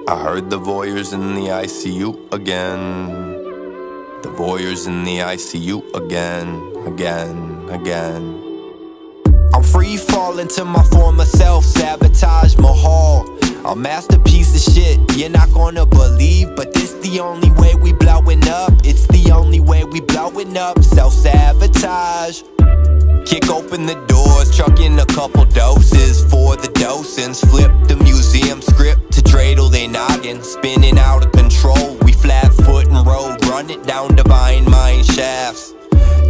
I heard the voyeurs in the ICU again. The voyeurs in the ICU again. I'm free falling to my former self, sabotage Mahal. A masterpiece of shit you're not gonna believe, but this the only way we blowing up. It's the only way we blowing up. Self-sabotage. Kick open the doors, chuck in a couple doses for the docents. Flip the museum script to dreidel they noggin. Spinning out of control, we flat foot and road. Run it down divine mind shafts.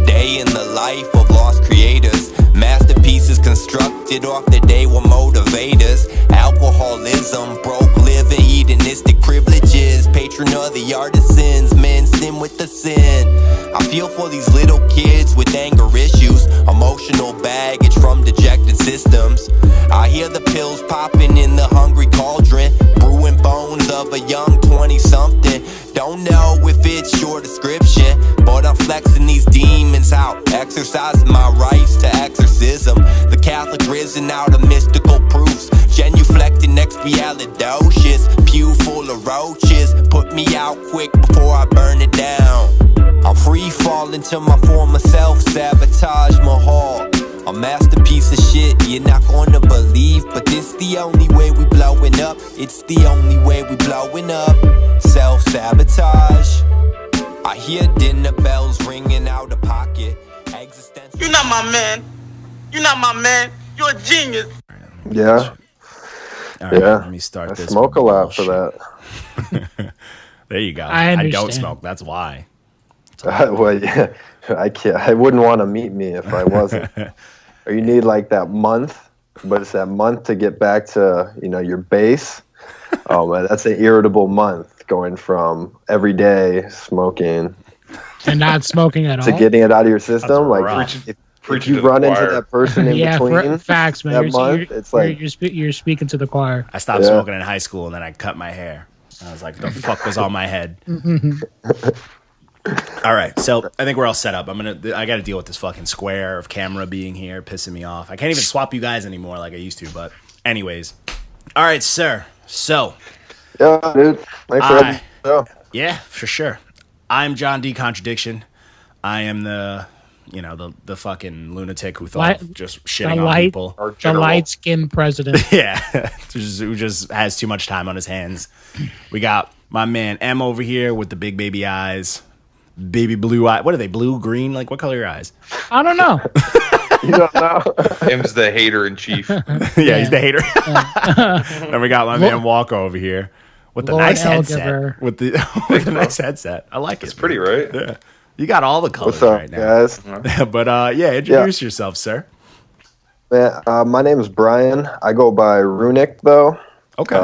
Day in the life of lost creators. Masterpieces constructed off the day were motivators. Alcoholism, broke living, hedonistic privileges. Patron of the artisans, men sin with the sin. I feel for these little kids with anger issues, emotional baggage from dejected systems. I hear the pills popping in the hungry cauldron, brewing bones of a young 20-something. Don't know if it's your description, but I'm flexing these demons out, exercising my rights to exorcism. The Catholic risen out of mystical proofs, genuflecting expialidocious, pew full of roaches. Put me out quick before I burn it down. I'm free falling to my former self, sabotage Mahal. A masterpiece of shit you're not gonna believe, but this the only way we blowing up. It's the only way we blowing up. Self-sabotage. I hear dinner bells ringing out of pocket. Existential. You're not my man. You're not my man. You're a genius. Yeah. All right, Yeah. let me start I this. smoke a lot for that. There you go. I don't understand. smoke. That's why. Well, yeah, I can't. I wouldn't want to meet me if I wasn't. Or you need like that month, but it's that month to get back to your base. Oh man, that's an irritable month going from every day smoking to not smoking at all. to getting it out of your system. Like rough. if you run into that person in between facts, man. that month, it's like you're speaking to the choir. I stopped smoking in high school and then I cut my hair. I was like, the fuck was on my head? All right, so I think we're all set up. I got to deal with this fucking square of camera being here, pissing me off. I can't even swap you guys anymore like I used to. But anyways, all right, sir. So, yeah, dude. Thanks for having me. Yeah, for sure. I'm John D. Contradiction. I am the fucking lunatic who thought of just shitting on people. The light-skinned president. Yeah, who just has too much time on his hands. We got my man M over here with the big baby eyes. Baby blue eye. What are they? Blue, green? Like, what color are your eyes? I don't know. You don't know. Him's the hater in chief. Yeah, he's the hater. Then we got my man Walker over here with the nice headset. With the nice headset. I like it. It's pretty, right? Yeah. You got all the colors What's up, right now. guys? But introduce yourself, sir. Man, my name is Brian. I go by Runic though. Okay.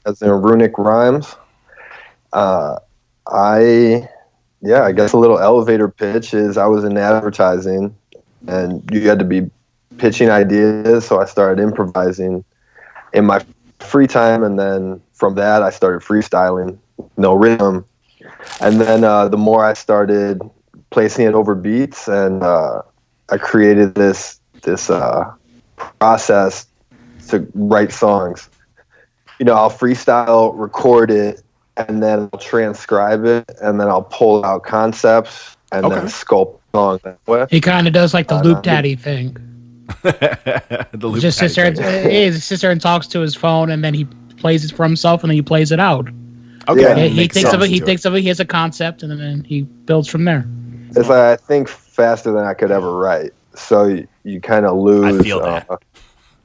As in Runic Rhymes. I guess a little elevator pitch is I was in advertising and you had to be pitching ideas, so I started improvising in my free time, and then from that I started freestyling, no rhythm. And then the more I started placing it over beats, and I created this process to write songs. I'll freestyle, record it, and then I'll transcribe it, and then I'll pull out concepts and then sculpt the song that way. He kind of does like the Loop Daddy thing. The Loop just sits there and talks to his phone, and then he plays it for himself, and then he plays it out. Okay, yeah, he thinks of it. He has a concept, and then he builds from there. It's like I think faster than I could ever write, so you kind of lose. I feel that.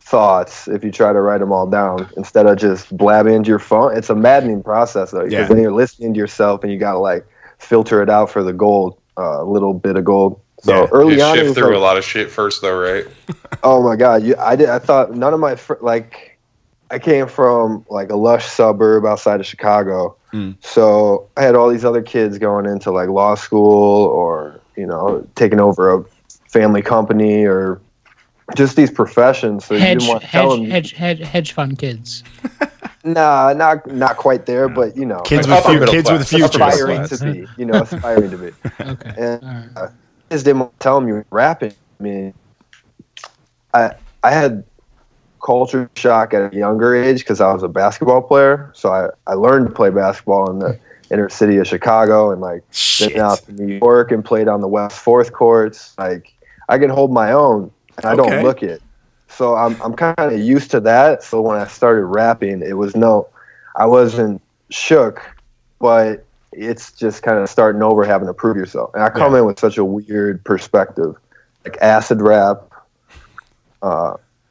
Thoughts if you try to write them all down instead of just blabbing into your phone. It's a maddening process though, because then you're listening to yourself and you gotta like filter it out for the gold, little bit of gold. So early on, shift through a lot of shit first though, right? Oh my god, I thought none of my I came from like a lush suburb outside of Chicago, so I had all these other kids going into like law school or taking over a family company or just these professions. So hedge fund kids. Nah, not quite there, but kids with futures. Aspiring to be, aspiring to be. Okay. And just didn't want to tell him you were rapping. I mean, I had culture shock at a younger age because I was a basketball player. So I learned to play basketball in the inner city of Chicago and like been out to New York and played on the West 4th courts. Like I can hold my own and I don't look it. So I'm kind of used to that. So when I started rapping, it was I wasn't shook, but it's just kind of starting over, having to prove yourself. And I come in with such a weird perspective, like acid rap.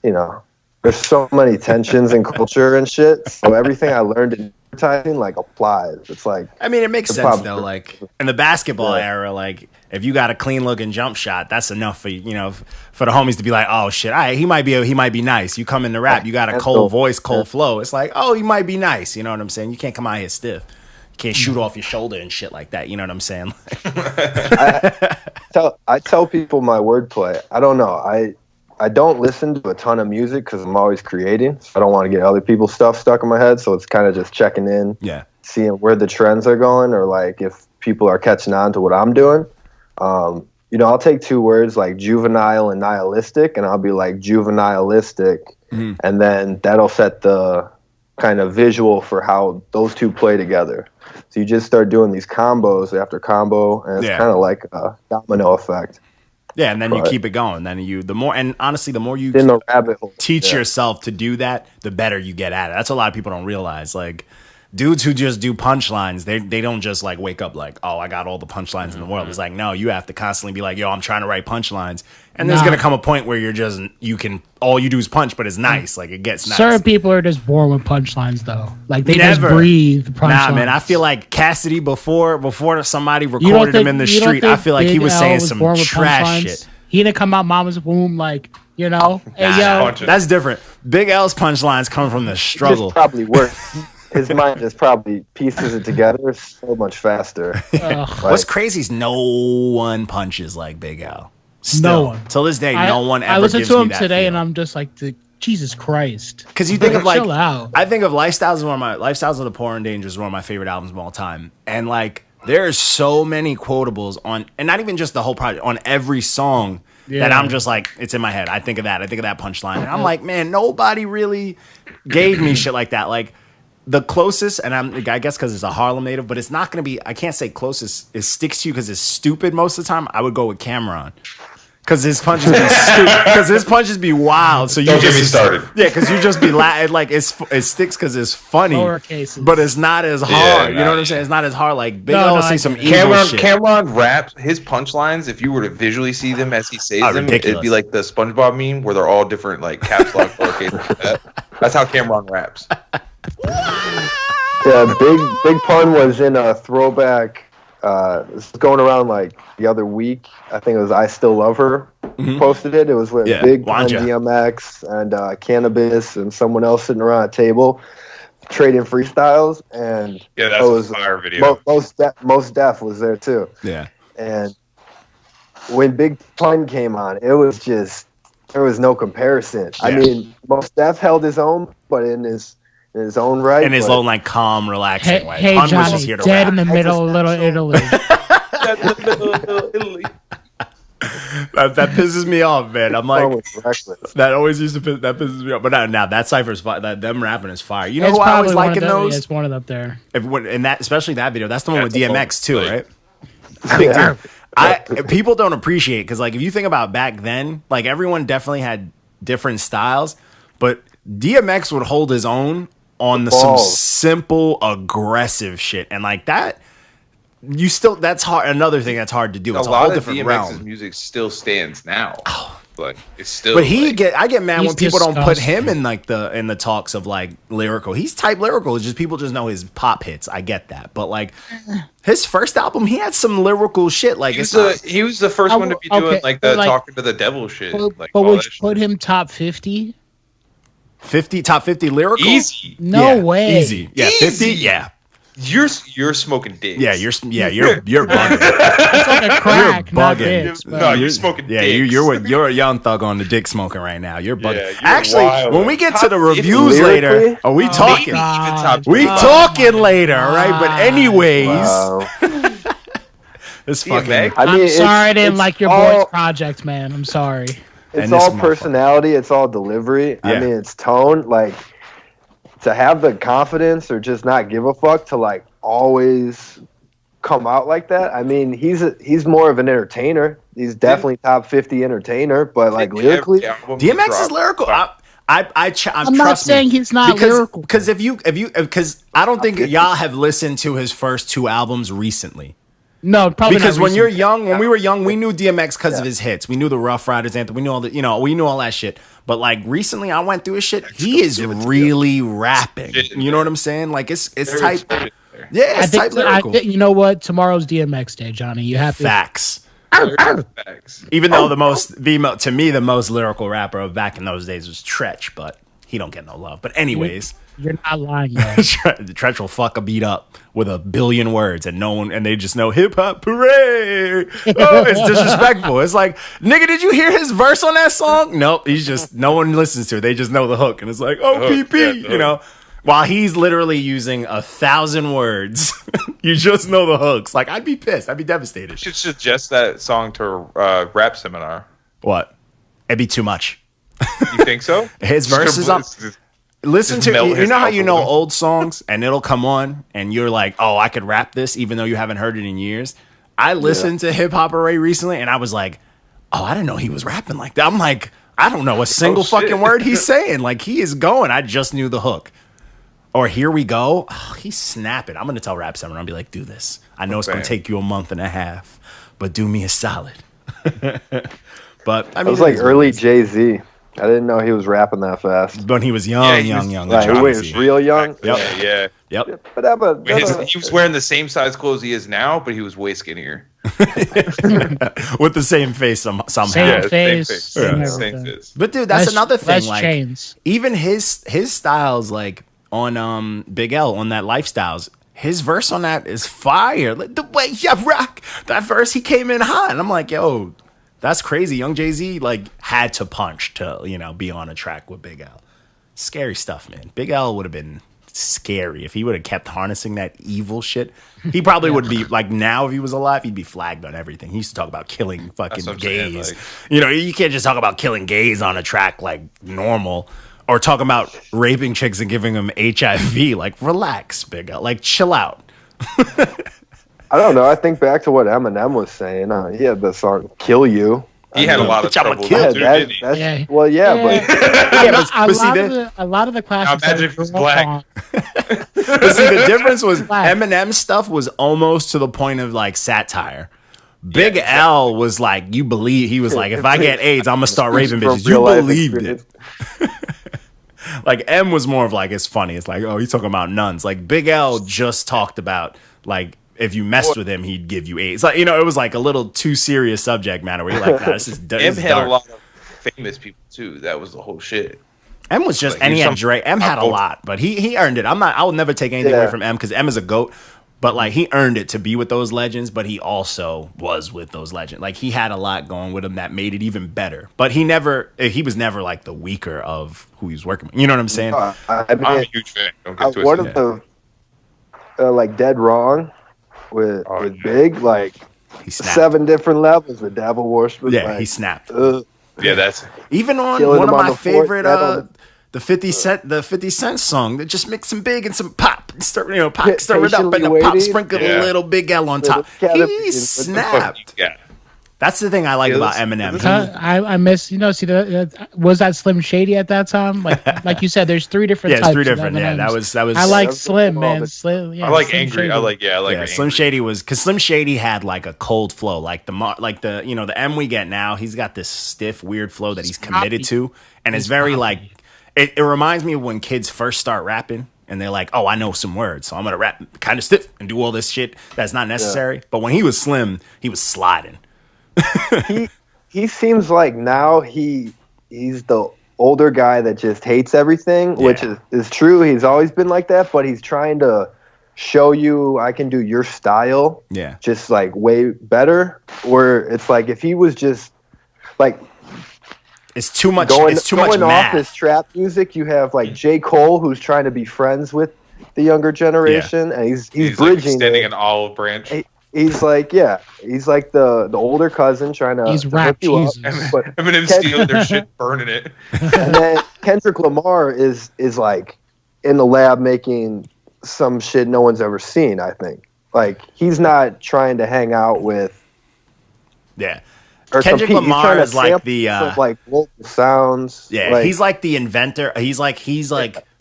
You know, there's so many tensions in culture and shit. So everything I learned in advertising like applies. It's like, I mean, it makes sense though. Like in the basketball era, like if you got a clean looking jump shot, that's enough for for the homies to be like, oh shit, he might be nice. You come in the rap, you got a cold voice, cold flow. It's like, oh, he might be nice. You know what I'm saying? You can't come out here stiff. You can't shoot off your shoulder and shit like that. You know what I'm saying? I tell people my wordplay. I don't know. I don't listen to a ton of music because I'm always creating. So I don't want to get other people's stuff stuck in my head. So it's kind of just checking in, seeing where the trends are going, or like if people are catching on to what I'm doing. I'll take 2 words like juvenile and nihilistic, and I'll be like juvenilistic, and then that'll set the kind of visual for how those 2 play together. So you just start doing these combos after combo, and it's kind of like a domino effect. Yeah, and then you keep it going. Then the more you in the rabbit hole, teach yourself to do that, the better you get at it. That's what a lot of people don't realize. Like dudes who just do punchlines, they don't just like wake up like, oh, I got all the punchlines in the world. It's like, no, you have to constantly be like, yo, I'm trying to write punchlines. And there's gonna come a point where all you do is punch, but it's nice. Like it gets nice. Certain people are just born with punchlines though. Like they just breathe punchlines. Nah, man, I feel like Cassidy before somebody recorded him in the street, I feel like he was saying some trash shit. He didn't come out mama's womb like, hey yo. That's different. Big L's punchlines come from the struggle. It's probably worse. His mind just probably pieces it together so much faster. What's crazy is no one punches like Big L. Still, no one. Till this day, no one ever. I listened gives to him me that today, feeling. and I'm just like, Jesus Christ. Because you think of like, chill out. I think of Lifestyles of the Poor and Dangerous is one of my favorite albums of all time, and like there are so many quotables on, and not even just the whole project, on every song. That I'm just like, it's in my head. I think of that punchline, and I'm like, man, nobody really gave me shit like that. Like the closest, and I guess because it's a Harlem native, but it's not going to be. I can't say closest. It sticks to you because it's stupid most of the time. I would go with Cameron. Because his punches be stupid. Because his punches be wild. So you Don't get me started. Yeah, because you just be like it sticks because it's funny. Lower cases. But it's not as hard. You know what I'm saying? It's not as hard. Like Big L will say some evil shit. Cameron raps his punchlines. If you were to visually see them as he says them, it'd be like the SpongeBob meme where they're all different, like caps lock, lowercase. That's how Cameron raps. Yeah, big pun was in a throwback. This was going around like the other week. I think it was I Still Love Her posted it. It was with Big Pun, DMX, and Cannabis, and someone else sitting around a table trading freestyles. And that's a fire video. Most Def was there too. Yeah. And when Big Pun came on, it was just there was no comparison. Yeah. I mean, Most Def held his own, but in his own right. In his own like calm, relaxing way. Hey, Pun Johnny, was just here to dead rap. in the middle of Little Italy. That pisses me off, man. I'm like, that always used to pisses me off. But now that cipher's fire. Them rapping is fire. You know who I always like in those? It's one of them up there. In that, especially that video, that's the one with DMX too, right? Big time. People don't appreciate because like if you think about back then, like everyone definitely had different styles, but DMX would hold his own on some simple aggressive shit, and like that. That's hard. Another thing that's hard to do. It's a whole different realm. DMX's music still stands now. Like it's still. But I get mad when people don't put him in like in the talks of like lyrical. He's type lyrical. It's just people just know his pop hits. I get that, but like his first album, he had some lyrical shit. Like he was the first one to be doing like the talking to the devil shit. But would you put him top 50? 50 top 50 lyrical? Easy. No way. Easy. Yeah, 50. Yeah. You're smoking dicks. Yeah, you're bugging. It's like a crack, you're bugging. No, you're smoking dicks. You're a young thug on the dick smoking right now. You're bugging. Yeah, actually, wild. when we get to the reviews later, are we talking? We talking later, all right? But anyways, it's fucking. I'm sorry I didn't like your boy's project, man. I'm sorry. It's all personality. It's all delivery. Yeah. I mean, it's tone. Like, to have the confidence or just not give a fuck to like always come out like that. I mean, he's more of an entertainer. He's definitely top 50 entertainer, but like lyrically, DMX is lyrical. I'm not saying he's not lyrical. Because because I don't think y'all have listened to his first 2 albums recently. No, probably because not when you're young, when we were young, we knew DMX because of his hits. We knew the Rough Riders anthem. We knew all we knew all that shit. But like recently, I went through his shit. He is really rapping. You know what I'm saying? Like it's type. Yeah, it's type lyrical. You know what? Tomorrow's DMX day, Johnny. You have to. Facts. Even though to me the most lyrical rapper of back in those days was Tretch, but he don't get no love. But anyways, you're not lying. Though. Tretch will fuck a beat up with a billion words, and they just know hip hop hooray. Oh, it's disrespectful. It's like, nigga, did you hear his verse on that song? Nope. He's just no one listens to it. They just know the hook, and it's like, oh, PP, you know. While he's literally using 1,000 words, you just know the hooks. Like, I'd be pissed. I'd be devastated. You should suggest that song to a rap seminar. What? It'd be too much. You think so? His verses on. Listen to you know how you know old songs and it'll come on and you're like, oh, I could rap this even though you haven't heard it in years. I listened to Hip Hop Array recently and I was like, oh, I didn't know he was rapping like that. I'm like, I don't know a single fucking word he's saying. Like, he is going. I just knew the hook. Or here we go. Oh, he's snapping. I'm going to tell Rap Seminar. I'll be like, do this. I know it's going to take you a month and a half, but do me a solid. But I mean, it was like early Jay-Z. I didn't know he was rapping that fast. When he was young. He was real young. Yep. But he was wearing the same size clothes he is now, but he was way skinnier. With the same face somehow. Same face. Same face. But dude, that's another thing. Less like chains. Even his styles, like on Big L on that Lifestyles, his verse on that is fire. Like, the way you rock that verse, he came in hot, and I'm like, yo, that's crazy. Young Jay-Z like had to punch to be on a track with Big L. Scary stuff, man. Big L would have been scary if he would have kept harnessing that evil shit. He probably would be like, now if he was alive, he'd be flagged on everything. He used to talk about killing fucking gays. You can't just talk about killing gays on a track like normal. Or talking about raping chicks and giving them HIV. Like, relax, Big L. Like, chill out. I don't know. I think back to what Eminem was saying. He had the song "Kill You." He had a lot of trouble. But a lot of the classics. Magic was black. But see, the difference was Eminem stuff was almost to the point of like satire. Big L was like, you believe he was like, if I get AIDS, I'm gonna start raping bitches. You believed it. Like M was more of like, it's funny. It's like, oh, he's talking about nuns. Like Big L just talked about like, if you messed with him, he'd give you AIDS. Like, it was like a little too serious subject matter where you're like, nah, this is M had dark. A lot of famous people too. That was the whole shit. M was just, and he had Dre. M had a lot, but he earned it. I will never take anything away from M because M is a GOAT. But like, he earned it to be with those legends, but he also was with those legends. Like, he had a lot going with him that made it even better. But he was never like the weaker of who he was working with. You know what I'm saying? I'm a huge fan. Don't get twisted. One of the like Dead Wrong with Big, like he snapped. 7 different levels with Devil Worship. Yeah, like, he snapped. Yeah, that's even on one of my favorite the 50 Cent song that just mix some Big and some pop, stir it up, and the pop sprinkle a little Big L on top. He snapped. That's the thing I like about Eminem. I miss, was that Slim Shady at that time? Like you said, there's 3 different types. Yeah, 3 different. Yeah, that was. I like Slim, man. Slim. Yeah, I like Slim angry. Shady. I like angry. Slim Shady was because Slim Shady had like a cold flow, like the M we get now. He's got this stiff, weird flow that he's committed to, and it's very like. It reminds me of when kids first start rapping. And they're like, oh, I know some words, so I'm going to rap kind of stiff and do all this shit that's not necessary. Yeah. But when he was Slim, he was sliding. he seems like now he's the older guy that just hates everything, which is true. He's always been like that, but he's trying to show you I can do your style just like way better. Or it's like if he was just like... It's too much. Going math. Off his trap music, you have like J. Cole, who's trying to be friends with the younger generation, and he's bridging, like extending an olive branch. he's like the older cousin trying to He's rap hook you up, Jesus. but Eminem stealing their shit, burning it. and then Kendrick Lamar is like in the lab making some shit no one's ever seen. I think like he's not trying to hang out with. Yeah. Or Kendrick compete. Lamar is like the like local sounds. yeah, like, he's like the inventor. He's like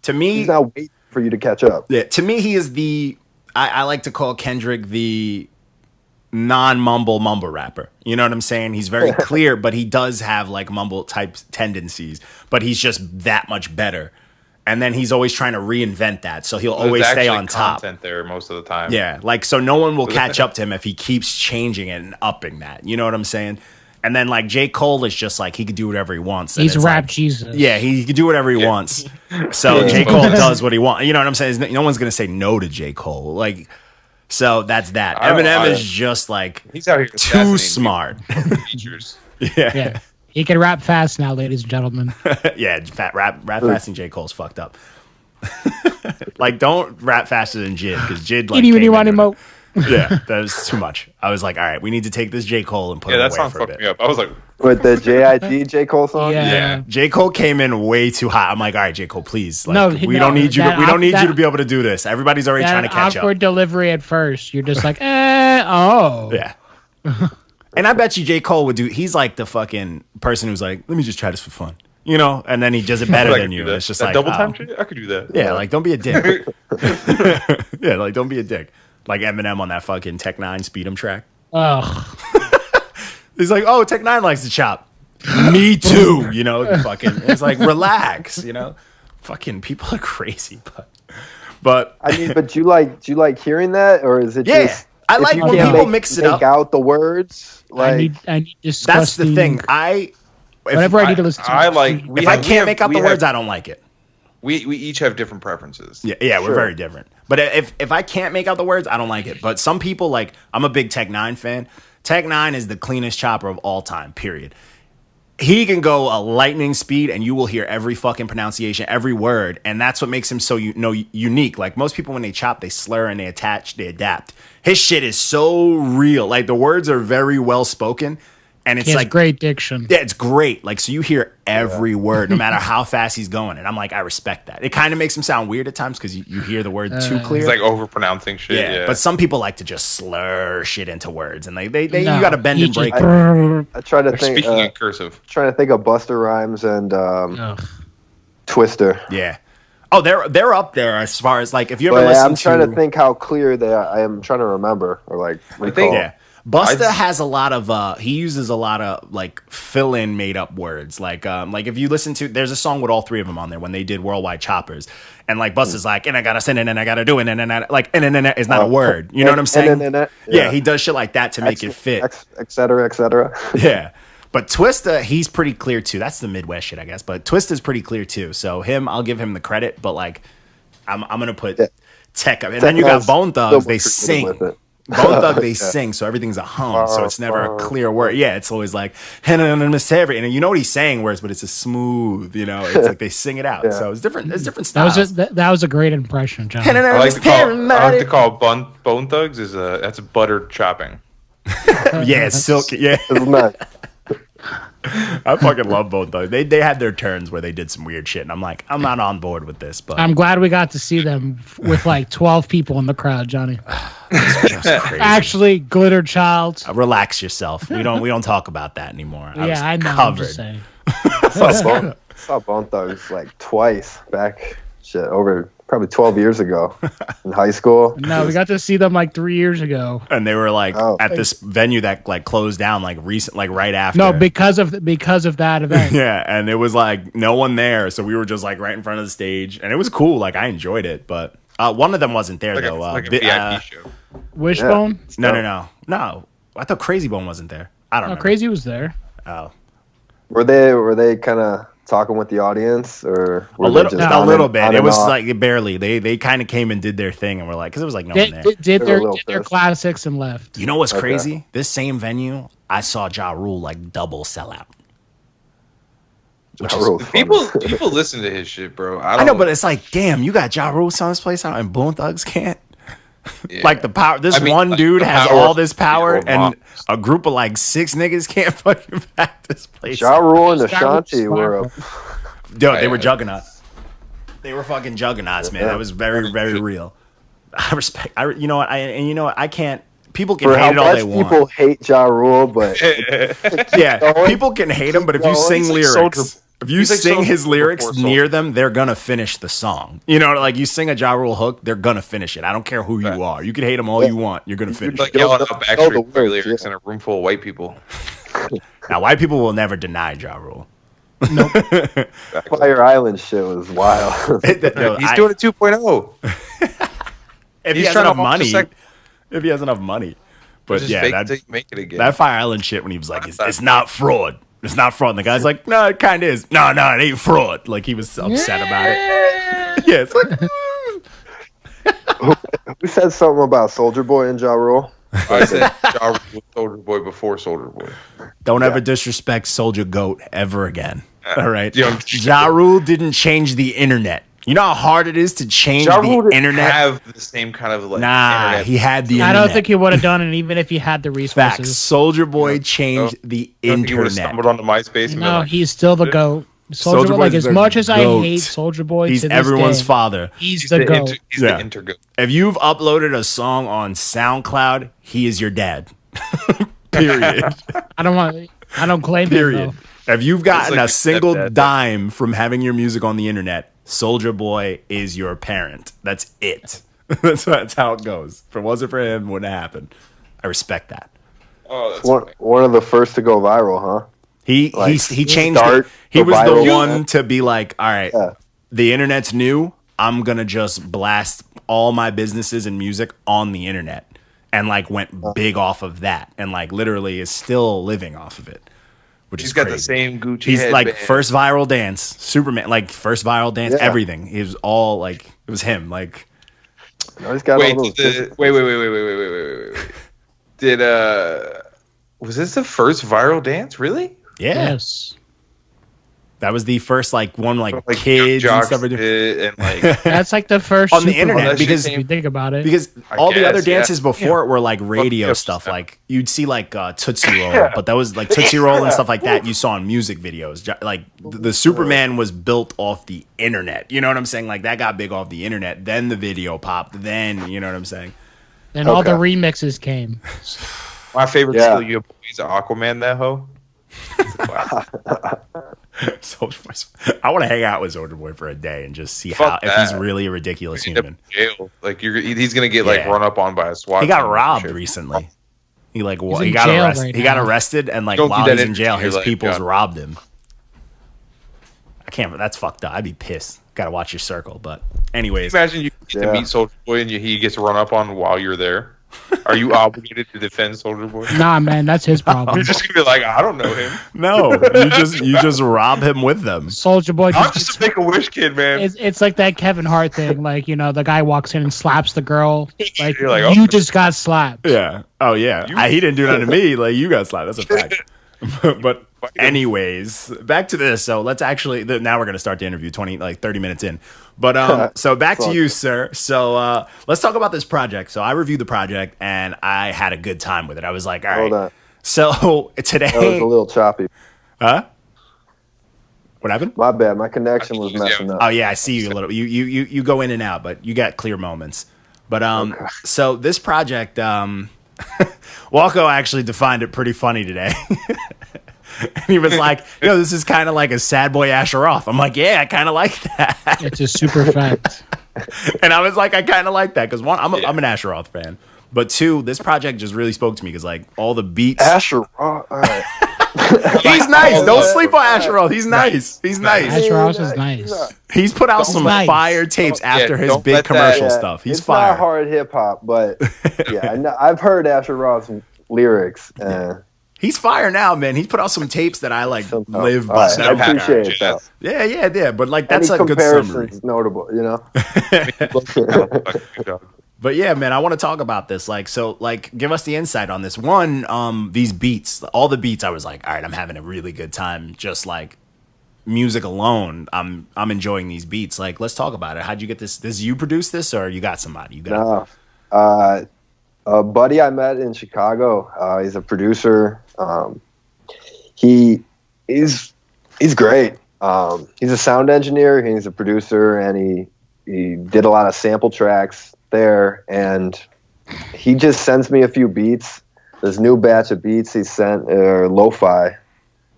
to me. He's not waiting for you to catch up. Yeah, to me, he is the. I like to call Kendrick the non-mumble rapper. You know what I'm saying? He's very clear, but he does have like mumble type tendencies. But he's just that much better. And then he's always trying to reinvent that, so he'll always stay on top. Content there most of the time. Yeah, like so no one will catch up to him if he keeps changing it and upping that. You know what I'm saying? And then like J. Cole is just like he could do whatever he wants. He's rap like, Jesus. Yeah, he can do whatever he wants. So J. Cole does what he wants. You know what I'm saying? No one's gonna say no to J. Cole. Like, so that's that. Eminem is just like he's out here too smart. Features. Yeah. He can rap fast now, ladies and gentlemen. Yeah, rap fast and J. Cole's fucked up. Like, don't rap faster than Jid, because Jid like yeah, that was too much. I was like, all right, we need to take this J. Cole and put it away for a bit. Yeah, that song fucked me up. I was like, with the J Cole song. Yeah. J. Cole came in way too hot. I'm like, all right, J. Cole, please. Like, we don't need you. We don't need you to be able to do this. Everybody's already trying to catch up. Awkward delivery at first. You're just like, oh. Yeah. And I bet you J. Cole would do. He's like the fucking person who's like, let me just try this for fun, you know. And then he does it better than you. It's just that like double time shit. I could do that. Yeah, like don't be a dick. Yeah, like don't be a dick. Like Eminem on that fucking Tech Nine Speed 'em track. Ugh. He's like, oh, Tech Nine likes to chop. Me too. You know, fucking. It's like relax. You know, fucking people are crazy, but I mean, but do you like hearing that, or is it just? I like when people mix it up. Make out the words. Like I need disgusting. That's the thing. Whenever I need to listen to if I can't make out the words, I don't like it. We each have different preferences. Yeah, we're very different. But if I can't make out the words, I don't like it. But some people, like, I'm a big Tech Nine fan. Tech Nine is the cleanest chopper of all time, period. He can go a lightning speed and you will hear every fucking pronunciation, every word. And that's what makes him so unique. Like most people, when they chop, they slur and they attach, they adapt. His shit is so real. Like the words are very well spoken. And it's like great diction. Yeah, it's great. Like, so you hear every word, no matter how fast he's going. And I'm like, I respect that. It kind of makes him sound weird at times because you hear the word too clear. He's like overpronouncing shit. Yeah. But some people like to just slur shit into words, and you got to bend and break. I try to think. Speaking in cursive. Trying to think of Busta Rhymes and Twister. Yeah. Oh, they're up there as far as like if you ever listen. I'm trying to think how clear they are. I am trying to remember or like recall. Yeah. Busta has a lot of he uses a lot of like fill-in made-up words. Like if you listen to, there's a song with all three of them on there when they did Worldwide Choppers, and like Busta's like, and I gotta send it, and I gotta do it, and like, and is not a word. You know what I'm saying? Yeah, he does shit like that to make it fit, et cetera, et cetera. Yeah, but Twista, he's pretty clear too. That's the Midwest shit, I guess. But Twista's pretty clear too. So I'll give him the credit. But like, I'm gonna put Tech up, and then you got Bone Thugs. They sing. Bone Thug, they sing, so everything's a hum, so it's never a clear word. Yeah, it's always like, and you know what he's saying words, but it's a smooth, you know, it's like they sing it out. Yeah. So it's different styles. That was a great impression, John. I like to call Bone Thugs that's buttered chopping. Yeah, it's silky. Yeah. It's not. I fucking love Bone Thugs. They had their turns where they did some weird shit, and I'm like, I'm not on board with this. But I'm glad we got to see them with like 12 people in the crowd, Johnny. Actually, Glitter Child. Relax yourself. We don't talk about that anymore. I know. I'm just saying. I saw Bone Thugs like twice back. Over probably 12 years ago in high school. No, we got to see them like 3 years ago. And they were like at this venue that like closed down like right after. No, because of that event. Yeah, and it was like no one there, so we were just like right in front of the stage, and it was cool. Like I enjoyed it, but one of them wasn't there though. Like a VIP show. Wishbone? Yeah. No. I thought Crazy Bone wasn't there. I don't know. Crazy was there. Oh. Were they kind of talking with the audience, or a little bit? It was like barely. They kind of came and did their thing, and we're like, because it was like no one there. Did their classics and left. You know what's crazy? This same venue, I saw Ja Rule like double sell out. People listen to his shit, bro. I know, but it's like, damn, you got Ja Rule selling this place out, and Bone Thugs can't. Yeah. Like the power. This one dude has all this power, and a group of like 6 niggas can't fucking back this place. Ja Rule and Ashanti were up. Dude, they were juggernauts. They were fucking juggernauts, man. That was very, very real. I respect. You know what? I can't. People can hate it all they want. People hate Ja Rule, but yeah, people can hate him. But if you sing lyrics. If you sing his lyrics near them, they're gonna finish the song. You know, like you sing a Ja Rule hook, they're gonna finish it. I don't care who you are. You can hate them all you want. You're gonna finish like it. yelling out Backstreet Boy lyrics in a room full of white people. Now, white people will never deny Ja Rule. Nope. Fire Island shit was wild. He's doing it 2.0. If he has enough money. If he has enough money. But just yeah, make it again. That Fire Island shit when he was like, it's not fraud. It's not fraud. And the guy's like, no, it kind of is. No, it ain't fraud. Like he was upset about it. Yeah, it's like. Who said something about Soulja Boy and Ja Rule? I said Ja Rule was Soulja Boy before Soulja Boy. Don't ever disrespect Soulja Goat ever again. All right. Ja Rule didn't change the internet. You know how hard it is to change the internet? Have the same kind of like internet. He had the I internet. don't think he would have done it even if he had the resources. Facts. Soulja Boy changed the internet. He would have stumbled onto MySpace. No, he's still the GOAT. Soulja Boy, like as much as I hate Soulja Boy, he's to everyone's this day, father. He's the GOAT. He's the inter-GOAT. If you've uploaded a song on SoundCloud, he is your dad. Period. I don't claim Period. him, if you've gotten a single dime from having your music on the internet, Soulja Boy is your parent. That's it. That's how it goes. If it wasn't for him, it wouldn't have happened. I respect that. Oh, that's one of the first to go viral, huh? He changed it. He was the one to be like, all right, the internet's new. I'm gonna just blast all my businesses and music on the internet, and like went big off of that, and like literally is still living off of it. Which he's is got crazy. the same Gucci. He's headband. like first viral dance, Superman, like first viral dance, everything. It was all like it was him. Like, no, he's got wait. Did was this the first viral dance? Really? Yeah. Yes. That was the first like one like kids and stuff. And like that's like the first on the internet because if you think about it. Because all the other dances before it were like radio stuff. Like you'd see like Tootsie Roll, but that was like Tootsie Roll and stuff like that you saw in music videos. Like the Superman was built off the internet. You know what I'm saying? Like that got big off the internet. Then the video popped. Then you know what I'm saying? Then all the remixes came. My favorite skill you have is Aquaman. That hoe. I want to hang out with Soulja Boy for a day and just see if he's really a ridiculous human. Jail. Like he's gonna get like run up on by a SWAT. He got robbed recently. He like he got arrested. Right, he got arrested and like while he's in jail, his people's robbed him. I can't. That's fucked up. I'd be pissed. Got to watch your circle. But anyways, imagine you get to meet Soulja Boy and he gets run up on while you're there. Are you obligated to defend Soulja Boy? Nah, man, that's his problem. You're just gonna be like, I don't know him. No, you just rob him with them. Soulja Boy. I'm just a Make-A-Wish kid, man. It's like that Kevin Hart thing. Like, you know, the guy walks in and slaps the girl. Like, like you just got slapped. Yeah. Oh yeah. He didn't do that to me. Like you got slapped. That's a fact. But anyways, back to this. So let's actually now we're gonna start the interview 30 minutes in. But so back to you, sir. So let's talk about this project. So I reviewed the project and I had a good time with it. I was like, all right. So today that was a little choppy. Huh? What happened? My bad. My connection was messing up. Oh yeah, I see you a little. You go in and out, but you got clear moments. But so this project, Walco actually defined it pretty funny today. And he was like, yo, this is kind of like a sad boy Asher Off. I'm like, yeah, I kind of like that. It's a super fact. And I was like, I kind of like that because one, I'm an Asher Roth fan. But two, this project just really spoke to me because like all the beats. Asher Roth, all right. He's nice. Don't sleep on Asher Roth. He's nice. He's nice. Asher Roth is nice. He's put out some fire tapes after his big commercial stuff. He's fire. It's not hard hip hop, but yeah, I've heard Asher Roth's lyrics. He's fire now, man. He's put out some tapes that I like live by. I appreciate it. Yeah. But like that's a good summary. Notable, you know. But yeah, man, I want to talk about this. Like, so, like, give us the insight on this. One, these beats, all the beats. I was like, all right, I'm having a really good time. Just like music alone, I'm enjoying these beats. Like, let's talk about it. How'd you get this? Does you produce this, or you got somebody? You got? A buddy I met in Chicago. He's a producer. He's great. He's a sound engineer. He's a producer, and he did a lot of sample tracks there. And he just sends me a few beats. This new batch of beats he sent are lo-fi.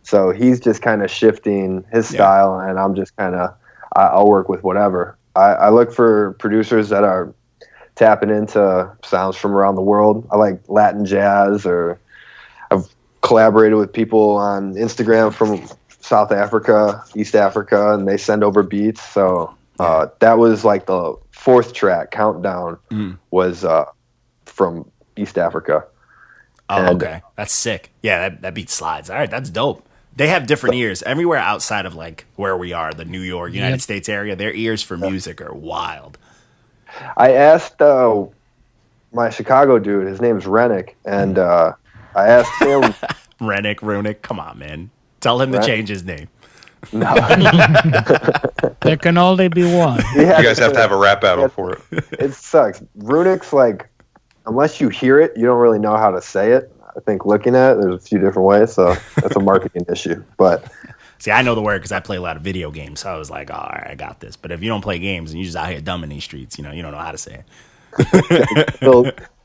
So he's just kind of shifting his style, and I'm just kind of I'll work with whatever. I look for producers that are tapping into sounds from around the world. I like Latin jazz, or I've collaborated with people on Instagram from South Africa, East Africa, and they send over beats. So that was like the 4th track, Countdown, was from East Africa. Oh, okay. That's sick. Yeah, that beat slides. All right, that's dope. They have different ears. Everywhere outside of like where we are, the New York, United States area, their ears for music are wild. I asked my Chicago dude, his name's Runic, and I asked him. Runic, come on, man. Tell him to change his name. No. There can only be one. Yeah, you guys have to have a rap battle for it. It sucks. Runic's like, unless you hear it, you don't really know how to say it. I think looking at it, there's a few different ways, so that's a marketing issue. But see, I know the word because I play a lot of video games, so I was like, all right, I got this. But if you don't play games and you're just out here dumb in these streets, you don't know how to say it.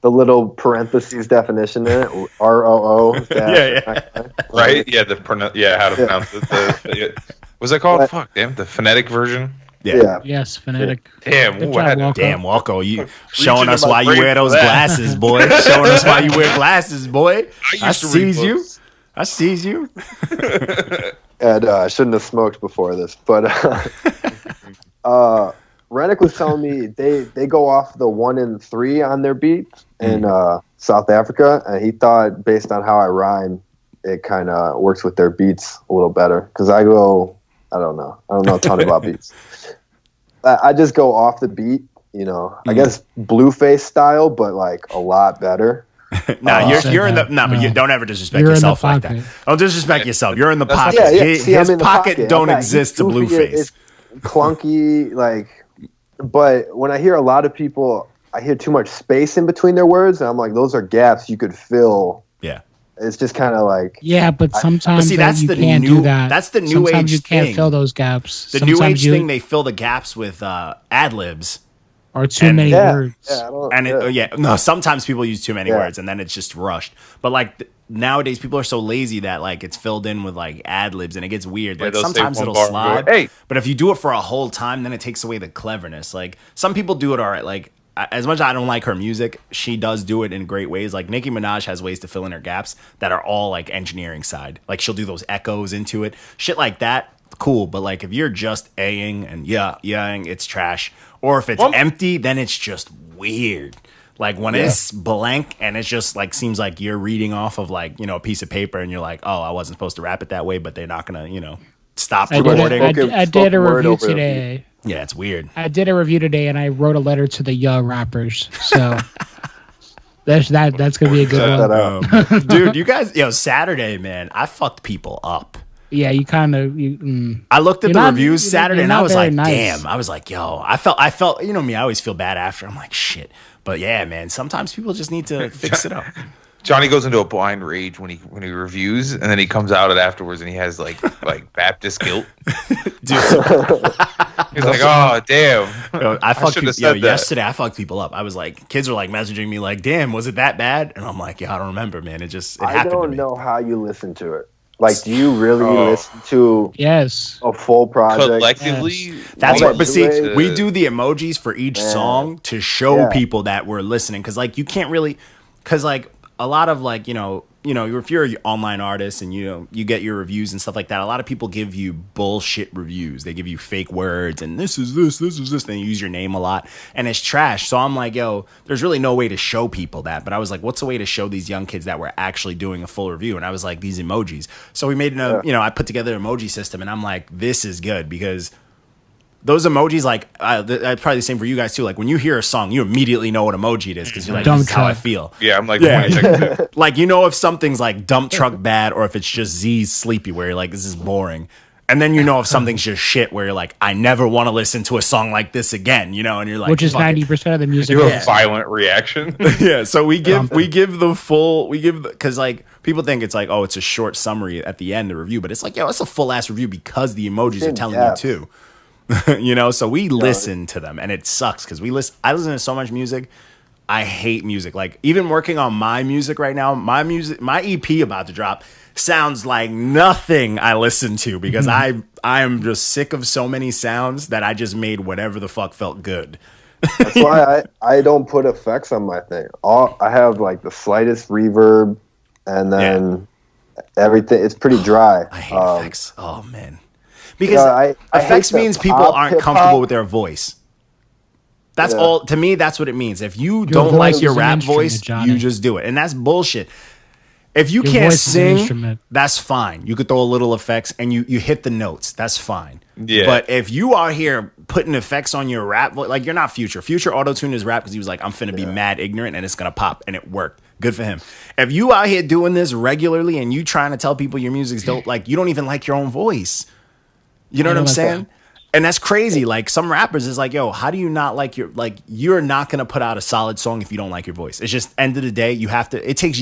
the little parentheses definition in it, ROO. Yeah. Right? Yeah, how to pronounce it. What's that called? Fuck, damn, the phonetic version. Yeah. Yes, phonetic. Damn, Walko, you showing us why you wear those glasses, boy. Showing us why you wear glasses, boy. I sees you. And I shouldn't have smoked before this, but Runic was telling me they go off the 1 and 3 on their beats in South Africa, and he thought based on how I rhyme, it kind of works with their beats a little better. Because I don't know a ton about beats. I just go off the beat, I guess Blueface style, but like a lot better. You're in the but you don't ever disrespect yourself like that. Don't disrespect yourself. You're in the pocket. His pocket don't exist to Blueface. It's clunky, but when I hear a lot of people, I hear too much space in between their words, and I'm like, those are gaps you could fill. Yeah. It's just kind of like but sometimes that's you the can't new, do that. That's the new sometimes age you can't thing. Fill those gaps. The new age thing, they fill the gaps with ad libs or too many words. Sometimes people use too many words, and then it's just rushed. But like nowadays, people are so lazy that like it's filled in with like ad libs, and it gets weird. Like sometimes it'll slide, but if you do it for a whole time, then it takes away the cleverness. Like some people do it all right. Like as much as I don't like her music, she does do it in great ways. Like Nicki Minaj has ways to fill in her gaps that are all like engineering side. Like she'll do those echoes into it, shit like that. Cool, but like if you're just A-ing and yeah-ing, it's trash. Or if it's empty, then it's just weird. Like when it's blank and it's just like seems like you're reading off of like a piece of paper, and you're like, oh, I wasn't supposed to rap it that way, but they're not gonna stop recording. I did a review today. Yeah, it's weird. I did a review today, and I wrote a letter to the rappers. So that's gonna be a good one. Dude, you guys, Saturday, man, I fucked people up. Yeah, you kind of. I looked at the reviews Saturday, and I was like, damn. I was like, yo, I felt, me, I always feel bad after. I'm like, shit. But yeah, man, sometimes people just need to fix it up. Johnny goes into a blind rage when he reviews, and then he comes out at afterwards, and he has like Baptist guilt. Dude, he's like, "Oh, damn!" I fucked people. Yesterday I fucked people up. I was like, kids were like messaging me like, "Damn, was it that bad?" And I'm like, "Yeah, I don't remember, man. It happened." I don't know how you listen to it. Like, do you really listen to a full project collectively? Yes. That's what. But see, we do the emojis for each song to show people that we're listening, because like you can't really, because like. A lot of like, if you're an online artist and you get your reviews and stuff like that, a lot of people give you bullshit reviews. They give you fake words and this is this, and they use your name a lot, and it's trash. So I'm like, yo, there's really no way to show people that. But I was like, what's the way to show these young kids that we're actually doing a full review? And I was like, these emojis. So we made I put together an emoji system, and I'm like, this is good because those emojis, like, that's probably the same for you guys too. Like when you hear a song, you immediately know what emoji it is because you're like, this is how I feel. Yeah, I'm like, like if something's like dump truck bad, or if it's just Z's sleepy, where you're like, this is boring. And then you know if something's just shit where you're like, I never want to listen to a song like this again, you know, and you're like, which is 90% of the music. You have a violent reaction. Yeah, so because like people think it's like, oh, it's a short summary at the end of the review, but it's like, yo, it's a full ass review because the emojis are telling you too. You know, so we listen to them, and it sucks because I listen to so much music. I hate music. Like even working on my music right now, my EP about to drop sounds like nothing I listen to because I am just sick of so many sounds that I just made whatever the fuck felt good. That's why I don't put effects on my thing. I have like the slightest reverb, and then everything. It's pretty dry. I hate effects. Oh man, because effects means people aren't comfortable with their voice. That's all. To me, that's what it means. If you don't like your rap voice, you just do it, and that's bullshit. If you can't sing, that's fine. You could throw a little effects and you hit the notes. That's fine. Yeah. But if you are here putting effects on your rap voice, like you're not Future. Future auto-tuned his rap because he was like, I'm finna be mad ignorant and it's gonna pop, and it worked. Good for him. If you out here doing this regularly and you trying to tell people your music's dope, like you don't even like your own voice. You know what I'm saying? And that's crazy. Like some rappers is like, yo, how do you not like you're not going to put out a solid song if you don't like your voice. It's just end of the day,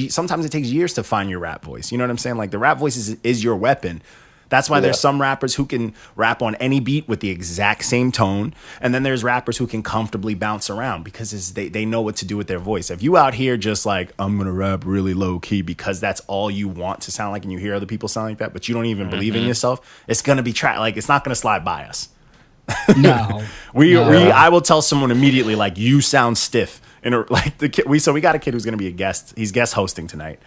sometimes it takes years to find your rap voice. You know what I'm saying? Like the rap voice is your weapon. That's why there's some rappers who can rap on any beat with the exact same tone. And then there's rappers who can comfortably bounce around because they know what to do with their voice. If you out here just like, I'm going to rap really low key because that's all you want to sound like and you hear other people sound like that, but you don't even believe in yourself, it's going to be like it's not going to slide by us. No. I will tell someone immediately like you sound stiff. Like the kid, we got a kid who's going to be a guest. He's guest hosting tonight.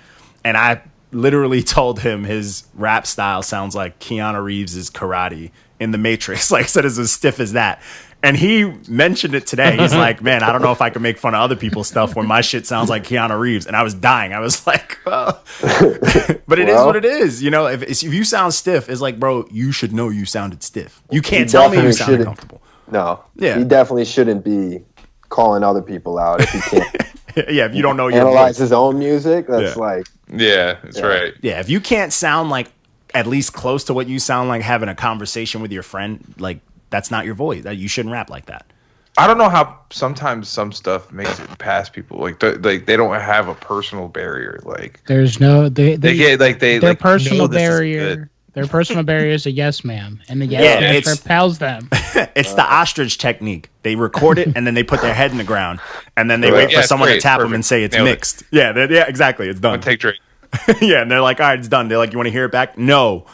And I literally told him his rap style sounds like Keanu Reeves' karate in The Matrix. Like I said, it's as stiff as that. And he mentioned it today. He's like, man, I don't know if I can make fun of other people's stuff when my shit sounds like Keanu Reeves. And I was dying. I was like, oh. But it is what it is. You know, if you sound stiff, it's like, bro, you should know you sounded stiff. You can't tell me you sounded comfortable. No. Yeah. He definitely shouldn't be calling other people out if he can't. Yeah, if you don't know your analyze his own music, that's like. Yeah, that's right. Yeah, if you can't sound like at least close to what you sound like having a conversation with your friend, like, that's not your voice. You shouldn't rap like that. I don't know how sometimes some stuff makes it past people. Like they don't have a personal barrier. Like there's no their personal know barrier. Their personal barrier is a yes ma'am, and the yes ma'am repels them. It's the ostrich technique. They record it and then they put their head in the ground and then they wait for someone to tap them and say it's mixed. Yeah, exactly. It's done. Take Drake. Yeah, and they're like, all right, it's done. They're like, you want to hear it back? No.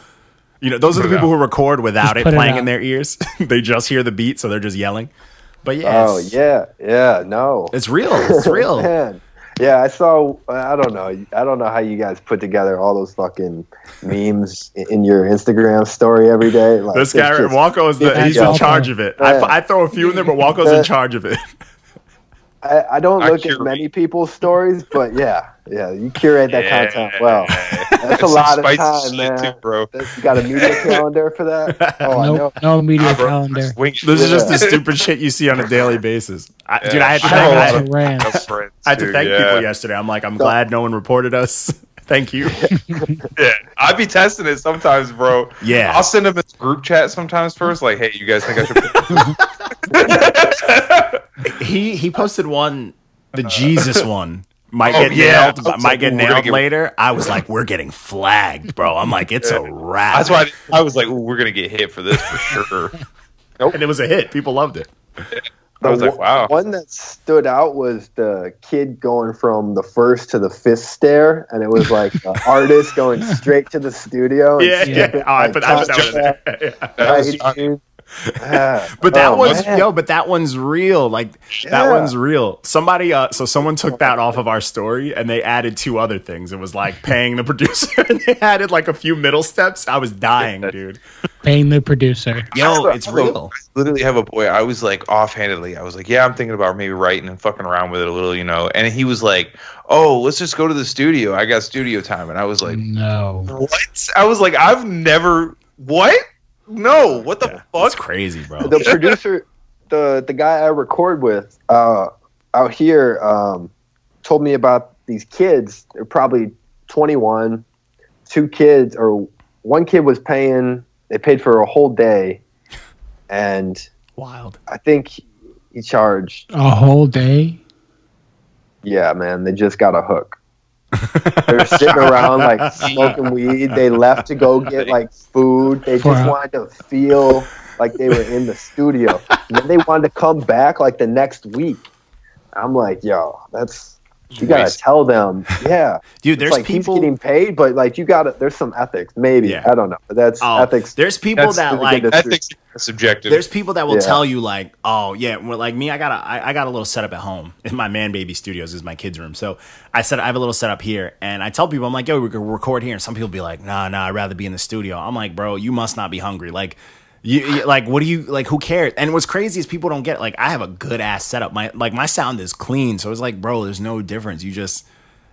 You know, those are the people who record without it playing in their ears. They just hear the beat, so they're just yelling. But yeah. Oh, yeah, no. It's real. It's real. Man. Yeah, I saw, I don't know how you guys put together all those fucking memes in your Instagram story every day. Like, this guy, Walco's he's in charge of it. I throw a few in there, but Walco's in charge of it. I don't look at many people's stories, but yeah, you curate that content well. That's a lot of time, man. Too, bro. You got a media calendar for that? Oh, no media calendar. This is just the stupid shit you see on a daily basis. Dude, I had to thank people yesterday. I'm like, I'm glad no one reported us. Thank you. Yeah, I'd be testing it sometimes, bro. Yeah, I'll send them a group chat sometimes first, like, hey, you guys think I should? He posted one, the Jesus one. Might get nailed later. I was like, we're getting flagged, bro. I'm like, it's a wrap. That's why I was like, we're gonna get hit for this for sure. Nope. And it was a hit. People loved it. I was like, wow. One that stood out was the kid going from the first to the fifth stair, and it was like an artist going straight to the studio. Yeah. Oh, I put that in. But that one's real. Like that one's real. Somebody someone took that off of our story and they added two other things. It was like paying the producer and they added like a few middle steps. I was dying, dude. Paying the producer. It's real. I literally have a boy. I was like offhandedly. I was like, yeah, I'm thinking about maybe writing and fucking around with it a little, you know. And he was like, oh, let's just go to the studio. I got studio time. And I was like, no. What? I was like, I've never. What? No, what the fuck? That's crazy, bro. The producer, the guy I record with out here, told me about these kids. They're probably 21. Two kids, or one kid was paying they paid for a whole day, and wild. I think he charged a whole day. Yeah, man, they just got a hook. They're sitting around like smoking weed. They left to go get like food. They just wanted to feel like they were in the studio. And then they wanted to come back like the next week. I'm like, yo, you gotta tell them, yeah, dude. There's like people he's getting paid, but like you gotta. There's some ethics, maybe. I don't know, but that's ethics. There's people that like ethics are subjective. There's people that will tell you like, oh yeah, well, like me, I got a little setup at home in my Man Baby Studios is my kids' room. So I have a little setup here, and I tell people, I'm like, yo, we can record here, and some people be like, nah, I'd rather be in the studio. I'm like, bro, you must not be hungry, like. You like, what do you like? Who cares? And what's crazy is people don't get it. Like, I have a good ass setup. My sound is clean, so it's like, bro, there's no difference. It's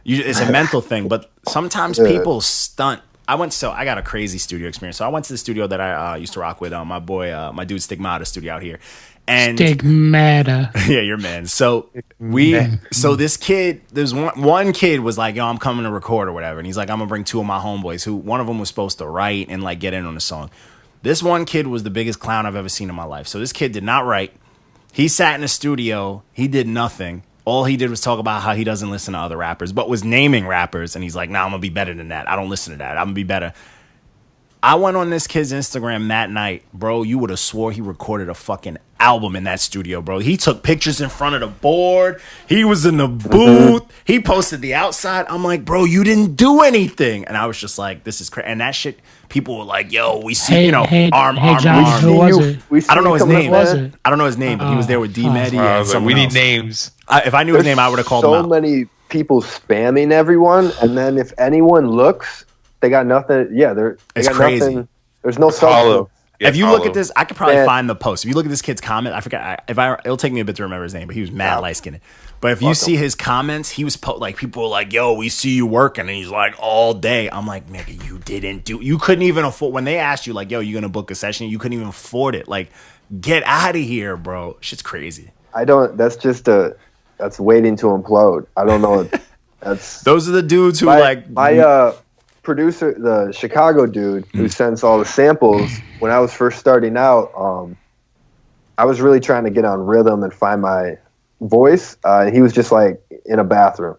a mental thing. But sometimes people stunt. I got a crazy studio experience. So I went to the studio that I used to rock with. My dude Stigmata studio out here. And Stigmata. Yeah, your man. So this kid, there's one kid was like, yo, I'm coming to record or whatever, and he's like, I'm gonna bring two of my homeboys. Who one of them was supposed to write and like get in on the song. This one kid was the biggest clown I've ever seen in my life. So this kid did not write. He sat in the studio. He did nothing. All he did was talk about how he doesn't listen to other rappers, but was naming rappers. And he's like, nah, I'm going to be better than that. I don't listen to that. I'm going to be better. I went on this kid's Instagram that night. Bro, you would have swore he recorded a fucking album in that studio, bro. He took pictures in front of the board. He was in the booth. He posted the outside. I'm like, bro, you didn't do anything. And I was just like, this is crazy. And that shit, people were like, yo, we see, arm. John, who was it? I don't know his name. I don't know his name, but he was there with D-Meddy and someone we else. Need names. If I knew his name, I would have called him out. So many people spamming everyone, and then if anyone looks, they got nothing. Yeah, they got crazy. Nothing. There's no substance. If you look at this, I could probably find the post. If you look at this kid's comment, I forget. It'll take me a bit to remember his name, but he was mad light skinned. But if you see his comments, he was like, people were like, "Yo, we see you working," and he's like, "All day." I'm like, "Nigga, you couldn't even afford." When they asked you, like, "Yo, you gonna book a session?" You couldn't even afford it. Like, get out of here, bro. Shit's crazy. That's waiting to implode. I don't know. Those are the dudes who my producer, the Chicago dude who sends all the samples. When I was first starting out, I was really trying to get on rhythm and find my voice. He was just like in a bathroom,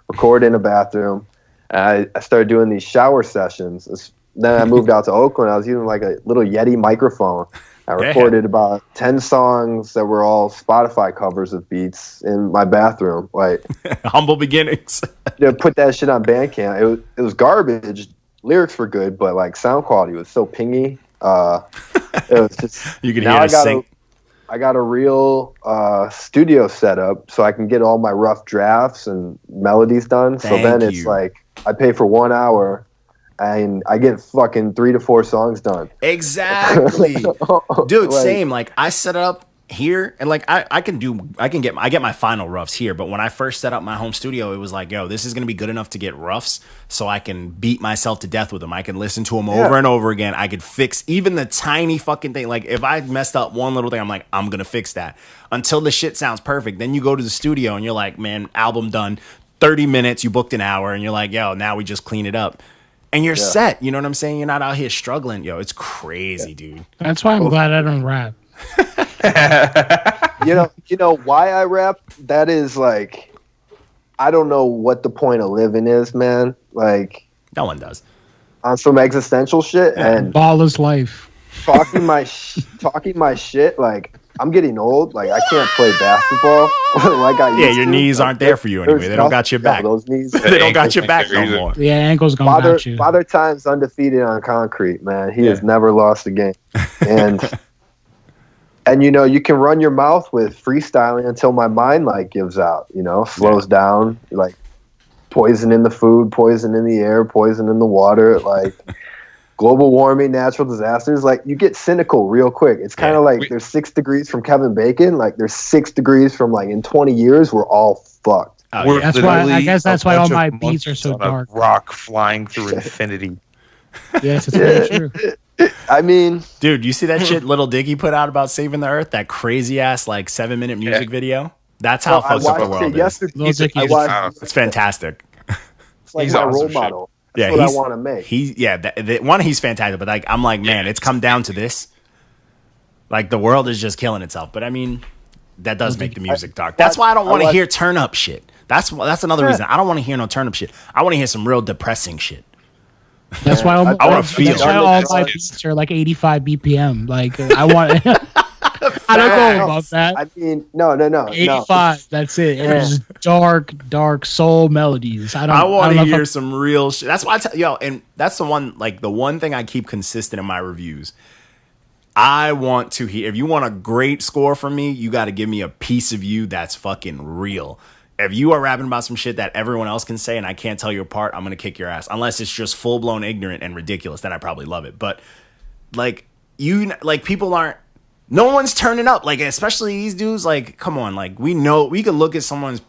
record in a bathroom. I started doing these shower sessions. Then I moved out to Oakland. I was using like a little Yeti microphone. I recorded about 10 songs that were all Spotify covers of beats in my bathroom. Like humble beginnings. Put that shit on Bandcamp. It was garbage. Lyrics were good, but like sound quality was so pingy. It was just you can hear it sing. I got a real studio setup so I can get all my rough drafts and melodies done. So then it's like I pay for 1 hour. And I get fucking 3 to 4 songs done. Exactly, dude. Same. Like I set up here, and like I get my final roughs here. But when I first set up my home studio, it was like, yo, this is gonna be good enough to get roughs, so I can beat myself to death with them. I can listen to them over and over again. I could fix even the tiny fucking thing. Like if I messed up one little thing, I'm like, I'm gonna fix that until the shit sounds perfect. Then you go to the studio and you're like, man, album done. 30 minutes. You booked an hour, and you're like, yo, now we just clean it up. And you're set. You know what I'm saying? You're not out here struggling. Yo, it's crazy, dude. That's why I'm glad I don't rap. You know why I rap? That is like, I don't know what the point of living is, man. Like, no one does. On some existential shit and ball is life. Talking my shit. Like, I'm getting old. Like, I can't play basketball like I used to. Yeah, your knees aren't there for you anyway. They don't got your back. Those knees. They don't got your back no more. Yeah, ankles gonna got you. Father Time's undefeated on concrete, man. He has never lost a game. And you can run your mouth with freestyling until my mind like gives out, slows down, like poison in the food, poison in the air, poison in the water, like global warming, natural disasters. Like you get cynical real quick. It's kind of like there's 6 degrees from Kevin Bacon. Like there's 6 degrees from like in 20 years, we're all fucked. That's why all my beats are so dark. Rock flying through infinity. Yes, it's very true. I mean, dude, you see that shit Little Dicky put out about saving the earth? That crazy ass like 7-minute music video. That's how fucked up the world is. It's fantastic. It's like my role model. That's what I want to make. He's fantastic, but like I'm like, man, it's come down to this. Like the world is just killing itself. But I mean, that does make the music dark. That's why I don't want to hear turn up shit. That's another reason. I don't want to hear no turn up shit. I want to hear some real depressing shit. That's why I want to feel. That's why all my beats are like 85 BPM. Like I want. I don't go above that. I mean, no. 85. No. That's it. It's dark soul melodies. I want to hear some real shit. That's why I tell yo, and that's the one thing I keep consistent in my reviews. I want to hear. If you want a great score from me, you got to give me a piece of you that's fucking real. If you are rapping about some shit that everyone else can say and I can't tell you apart, I'm gonna kick your ass. Unless it's just full blown ignorant and ridiculous, then I probably love it. But people aren't. No one's turning up. Like especially these dudes. Like come on. Like we could look at someone's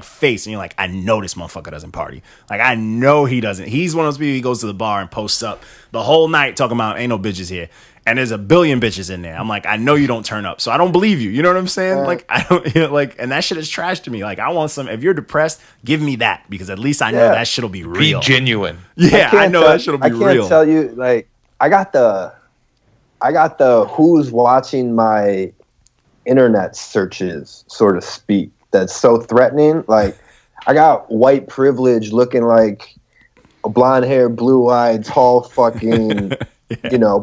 face and you're like, I know this motherfucker doesn't party. Like I know he doesn't. He's one of those people. He goes to the bar and posts up the whole night talking about ain't no bitches here. And there's a billion bitches in there. I'm like, I know you don't turn up, so I don't believe you. You know what I'm saying? Like, I don't and that shit is trash to me. Like, I want some. If you're depressed, give me that because at least I know that shit'll be real, be genuine. Yeah, I know that shit'll be real. I can't tell you. Like, I got the who's watching my internet searches, so to speak. That's so threatening. Like, I got white privilege looking like a blonde hair, blue eyed, tall fucking.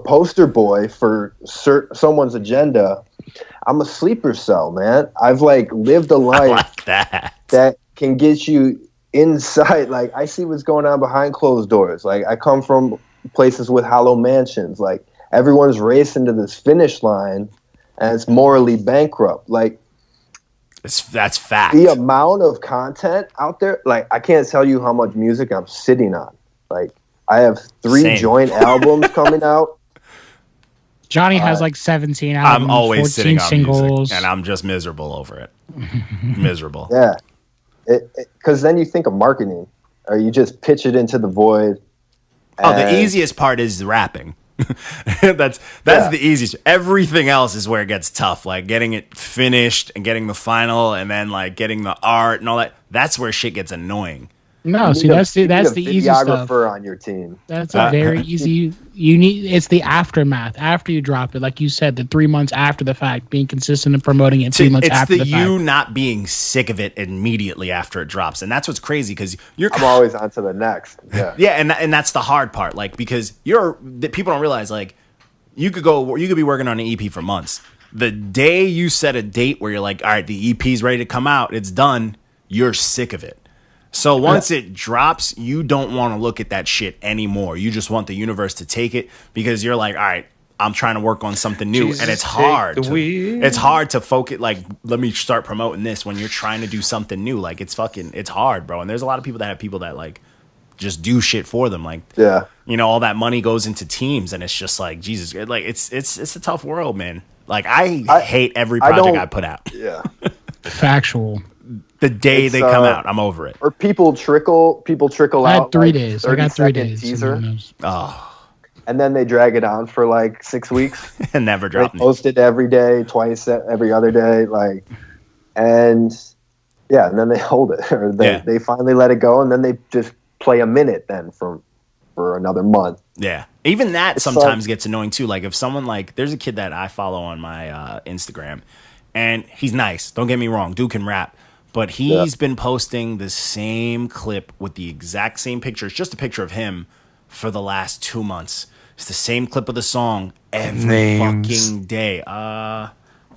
Poster boy for someone's agenda. I'm a sleeper cell, man. I've lived a life that can get you inside. Like I see what's going on behind closed doors. Like I come from places with hollow mansions. Like everyone's racing to this finish line, and it's morally bankrupt. Like that's fact. The amount of content out there. Like I can't tell you how much music I'm sitting on. Like. I have 3 joint albums coming out. Johnny has 17 albums. I'm always sitting on singles. Music, and I'm just miserable over it. Miserable. Yeah, because then you think of marketing, or you just pitch it into the void. The easiest part is rapping. that's the easiest. Everything else is where it gets tough. Like getting it finished and getting the final, and then getting the art and all that. That's where shit gets annoying. No, see that's the easy stuff. Videographer on your team. That's a very easy. You need it's the aftermath after you drop it, like you said, the 3 months after the fact, being consistent and promoting it 3 months after the fact. It's you not being sick of it immediately after it drops, and that's what's crazy because I'm always on to the next. Yeah, yeah, and that's the hard part, because people don't realize you could be working on an EP for months. The day you set a date where you're like, all right, the EP's ready to come out, it's done. You're sick of it. So once it drops, you don't want to look at that shit anymore. You just want the universe to take it because you're like, all right, I'm trying to work on something new. And it's hard. It's hard to focus. Let me start promoting this when you're trying to do something new. It's hard, bro. And there's a lot of people that have people that just do shit for them. All that money goes into teams and it's just Jesus. It's a tough world, man. I hate every project I put out. Yeah. Factual. The day they come out, I'm over it. Or people trickle out. I had 3 days. I got 3 days. Teaser. And then they drag it on for 6 weeks. And never drop it. They post it every day, twice every other day. And then they hold it. Or they finally let it go, and then they just play a minute then for another month. Yeah. Even that sometimes gets annoying too. If someone there's a kid that I follow on my Instagram, and he's nice. Don't get me wrong. Dude can rap. But he's been posting the same clip with the exact same picture. It's just a picture of him for the last 2 months. It's the same clip of the song every fucking day. I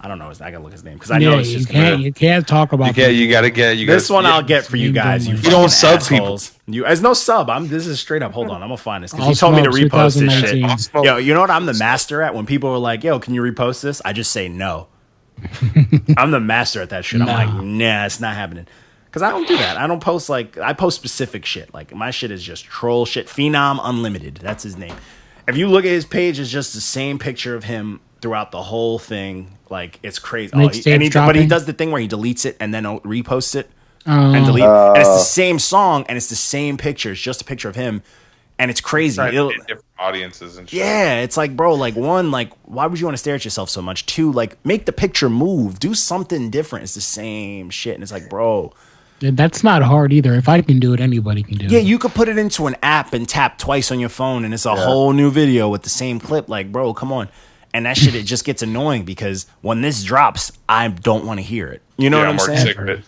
don't know. I gotta look his name because I know it's just you can't talk about. You gotta get this one. I'll get for you guys. You don't sub assholes. People. As no sub. This is straight up. Hold on, I'm gonna find this because he told me to repost this shit. Yo, you know what I'm the master at? When people are like, "Yo, can you repost this?" I just say no. I'm the master at that shit. I'm like, nah, it's not happening. Because I don't do that. I don't post I post specific shit. My shit is just troll shit. Phenom Unlimited. That's his name. If you look at his page, it's just the same picture of him throughout the whole thing. It's crazy. But he does the thing where he deletes it and then reposts it and delete. And it's the same song and it's the same picture. It's just a picture of him. And it's crazy. Different audiences and shit. Yeah, it's bro, one, why would you want to stare at yourself so much? 2, make the picture move. Do something different. It's the same shit. And it's bro, That's not hard either. If I can do it, anybody can do it. Yeah, you could put it into an app and tap twice on your phone, and it's a whole new video with the same clip. Like, bro, come on. And that shit, it just gets annoying because when this drops, I don't want to hear it. You know what I'm saying? Sick of it.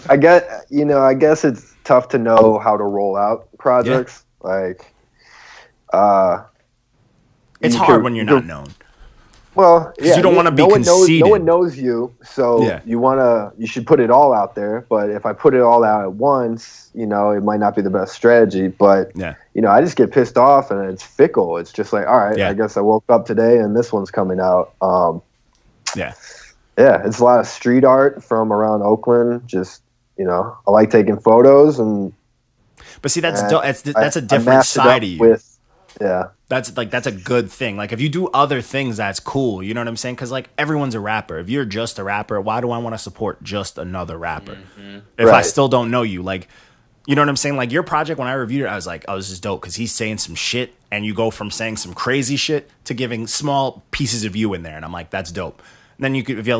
I guess it's tough to know how to roll out projects. Like, it's hard when you're not known. Well, yeah, you don't want to be conceited. No one knows you, so you should put it all out there. But if I put it all out at once, it might not be the best strategy. But I just get pissed off, and it's fickle. It's just like, all right, I guess I woke up today, and this one's coming out. It's a lot of street art from around Oakland. Just I like taking photos, but see, that's a different side of you. That's a good thing. Like, if you do other things, that's cool. You know what I'm saying? Because, like, everyone's a rapper. If you're just a rapper, why do I want to support just another rapper? If I still don't know you, like, you know what I'm saying? Like, your project, when I reviewed it, I was like, oh, this is dope because he's saying some shit, and you go from saying some crazy shit to giving small pieces of you in there, and I'm like, that's dope. Then you could, if I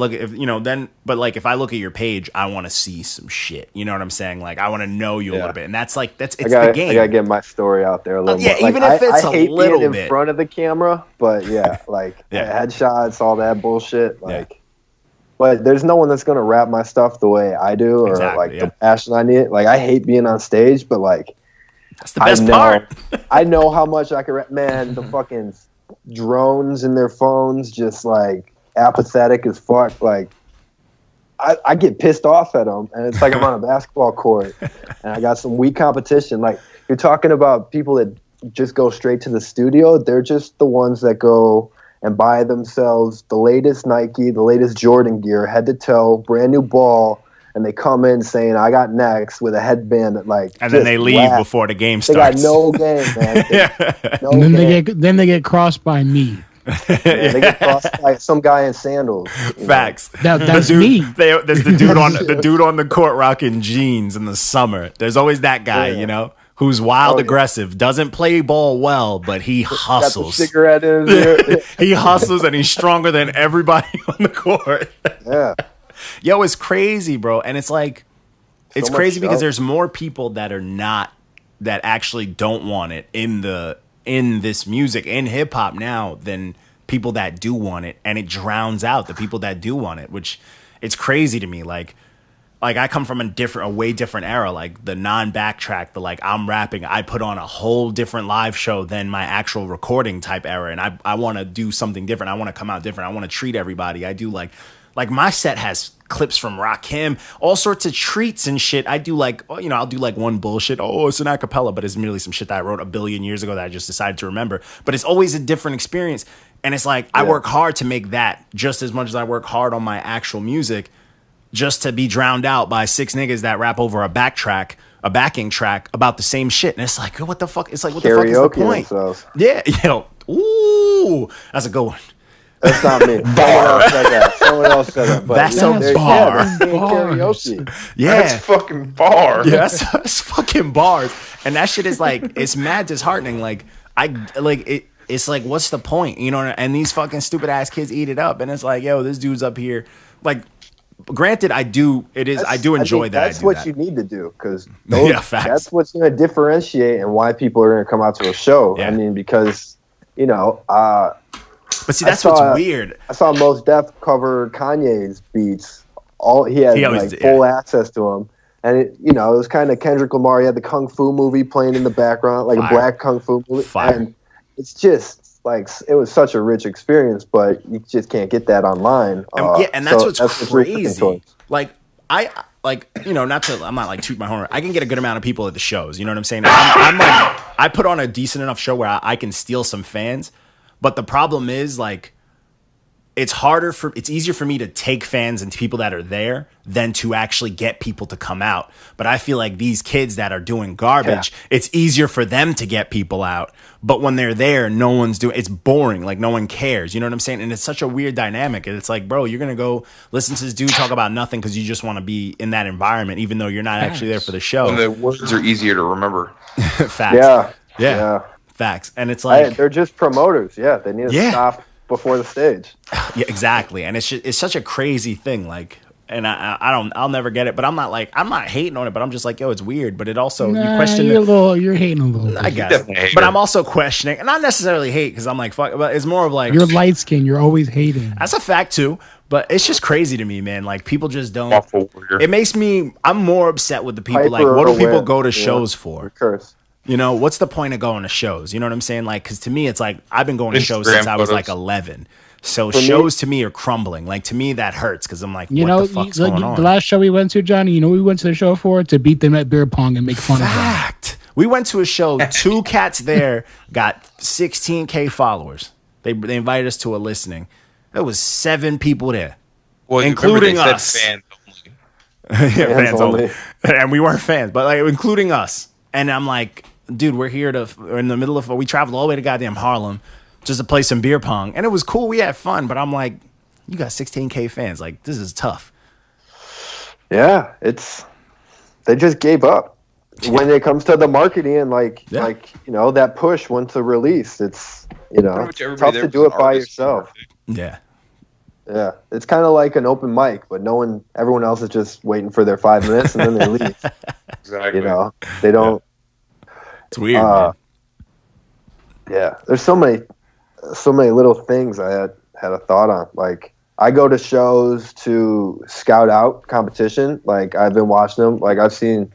look at your page, I want to see some shit. You know what I'm saying? Like, I want to know you a little bit, and it's the game. I gotta get my story out there a little bit. Even if it's I hate a little being bit in front of the camera, but headshots, all that bullshit. But there's no one that's gonna rap my stuff the way I do, or the passion I need. Like, I hate being on stage, but like, that's the best part. I know how much I can rap. Man, the fucking drones in their phones, just like. Apathetic as fuck. Like, I get pissed off at them, and it's like I'm on a basketball court and I got some weak competition. Like, you're talking about people that just go straight to the studio. They're just the ones that go and buy themselves the latest Nike, the latest Jordan gear, head to toe, brand new ball, and they come in saying, I got next, with a headband that, like, and then they leave before the game starts. They got no game, man. And then they get crossed by me. They get crossed by some guy in sandals. Facts. That's me. There's the dude on the court rocking jeans in the summer. There's always that guy, who's wild, aggressive, doesn't play ball well, but he hustles. Got the cigarette in his ear. He hustles, and he's stronger than everybody on the court. Yeah. Yo, it's crazy, bro. And it's like, it's crazy because there's more people that actually don't want it in this music, in hip hop now, than people that do want it, and it drowns out the people that do want it, which it's crazy to me. Like I come from a way different era, like the non-backtrack, I'm rapping, I put on a whole different live show than my actual recording type era, and I want to do something different. I want to come out different. I want to treat everybody. I do like my set has clips from Rakim, all sorts of treats and shit. I do I'll do one bullshit. Oh, it's an acapella, but it's merely some shit that I wrote a billion years ago that I just decided to remember. But it's always a different experience. And it's like, I work hard to make that just as much as I work hard on my actual music, just to be drowned out by 6 niggas that rap over a backing track about the same shit. And it's like, what the fuck? It's like, what the fuck is the point? Themselves. Yeah, ooh, that's a good one. That's not me. Someone else said that. But that's a bar. Karaoke. Yeah. That's fucking bars. Yeah, that's fucking bars. And that shit is like, it's mad disheartening. Like, it's like, what's the point? And these fucking stupid ass kids eat it up. And it's like, yo, this dude's up here. Like, granted, I do enjoy that. That's what you need to do, because that's what's going to differentiate and why people are going to come out to a show. Yeah. I mean, because, but see, that's what's weird. I saw Mos Def cover Kanye's beats. He had full access to them, and it was kind of Kendrick Lamar. He had the Kung Fu movie playing in the background, like a black Kung Fu movie, and it's just like, it was such a rich experience. But you just can't get that online. And that's what's crazy. Like, I'm not like toot my horn. I can get a good amount of people at the shows. You know what I'm saying? I'm like, I put on a decent enough show where I can steal some fans. But the problem is, like, it's easier for me to take fans and people that are there than to actually get people to come out. But I feel like these kids that are doing garbage, it's easier for them to get people out. But when they're there, no one's doing, it's boring. Like, no one cares. You know what I'm saying? And it's such a weird dynamic. And it's like, bro, you're going to go listen to this dude talk about nothing because you just want to be in that environment, even though you're not actually there for the show. And the words are easier to remember. Facts. Yeah. Facts. And it's like, they're just promoters. Yeah. They need to stop before the stage. Yeah, exactly. And it's such a crazy thing. Like, And I'll never get it, but I'm not hating on it, but I'm just like, yo, it's weird. But it also, you question you're hating a little bit. I guess. But I'm also questioning, and not necessarily hate, because I'm like, fuck, but it's more of like, you're light skinned, you're always hating. That's a fact too, but it's just crazy to me, man. Like, people just don't, it makes me, I'm more upset with the people, like, what do people go to shows for? Curse. You know, what's the point of going to shows? You know what I'm saying? Like, because to me, it's like, I've been going to shows since I was like 11. So shows to me are crumbling. Like, to me, that hurts because I'm like, what the fuck's going on? The last show we went to, Johnny, you know what we went to the show for? To beat them at beer pong and make fun of them. We went to a show, 2 cats there got 16K followers. They invited us to a listening. There was 7 people there, including us. Fans only. Yeah, fans only. And we weren't fans, but like including us. And I'm like, dude, we're in the middle of, we traveled all the way to goddamn Harlem just to play some beer pong. And it was cool. We had fun. But I'm like, you got 16K fans. Like, this is tough. Yeah, they just gave up. When it comes to the marketing and like that push once a release, it's tough to do it by yourself. Yeah. Yeah. It's kind of like an open mic, but everyone else is just waiting for their 5 minutes and then they leave. Exactly. They don't. It's weird. Man. Yeah. There's so many little things I had a thought on. Like, I go to shows to scout out competition. Like, I've been watching them. Like, I've seen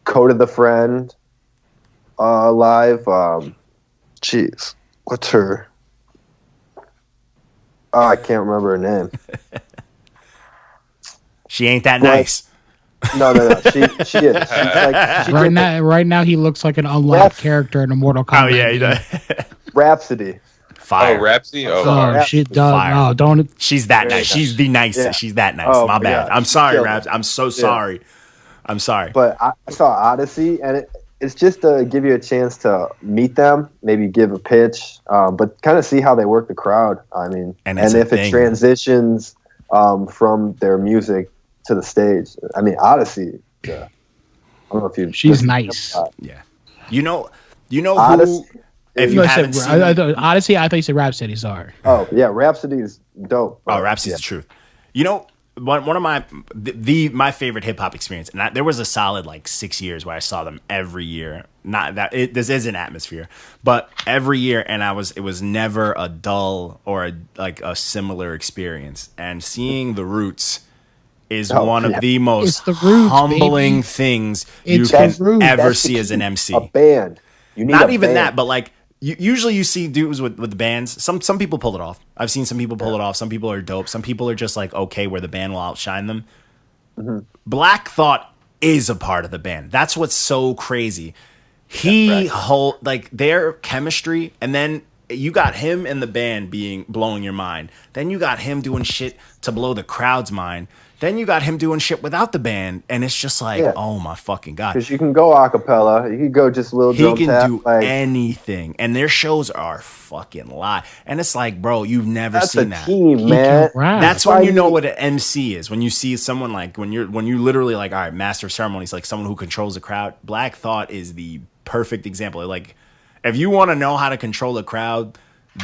Code of the Friend live. What's her? Oh, I can't remember her name. She ain't that nice. No. She is. She's like, right now, he looks like an unlocked character in a Mortal Kombat. Oh yeah, he does. Rhapsody. Fire. Oh, Rhapsody? She does. Fire. No, don't. She's that nice. She's the nicest. Yeah. She's that nice. Oh, my bad. I'm sorry, Raps. I'm so sorry. Yeah. I'm sorry. But I saw Odyssey, and it's just to give you a chance to meet them, maybe give a pitch, but kind of see how they work the crowd. I mean, and if it transitions from their music to the stage. I mean, Odyssey. I don't know if you. She's nice. Yeah. You know Odyssey, who. If you haven't seen Odyssey, I thought you said Rhapsody. Sorry. Oh yeah, Rhapsody is dope. Oh, Rhapsody's the truth. You know, one of my favorite hip hop experience, and there was a solid like 6 years where I saw them every year. Not that this is an atmosphere, but every year, and it was never a dull or a similar experience. And seeing the Roots is one of the most humbling things you can ever see as an MC. A band. You need not even that, but like. Usually you see dudes with the bands. Some people pull it off. I've seen some people pull it off. Some people are dope. Some people are just like, okay, where the band will outshine them. Mm-hmm. Black Thought is a part of the band. That's what's so crazy. Their chemistry, and then you got him and the band blowing your mind. Then you got him doing shit to blow the crowd's mind. Then you got him doing shit without the band, and it's just like, oh my fucking God. Because you can go a cappella, you can go just a little drum tap. He can do anything, and their shows are fucking live. And it's like, bro, you've never seen that. That's a team, man. That's when you know what an MC is. When you see someone like, when you literally like, all right, master of ceremonies, like someone who controls the crowd. Black Thought is the perfect example. Like, if you want to know how to control a crowd,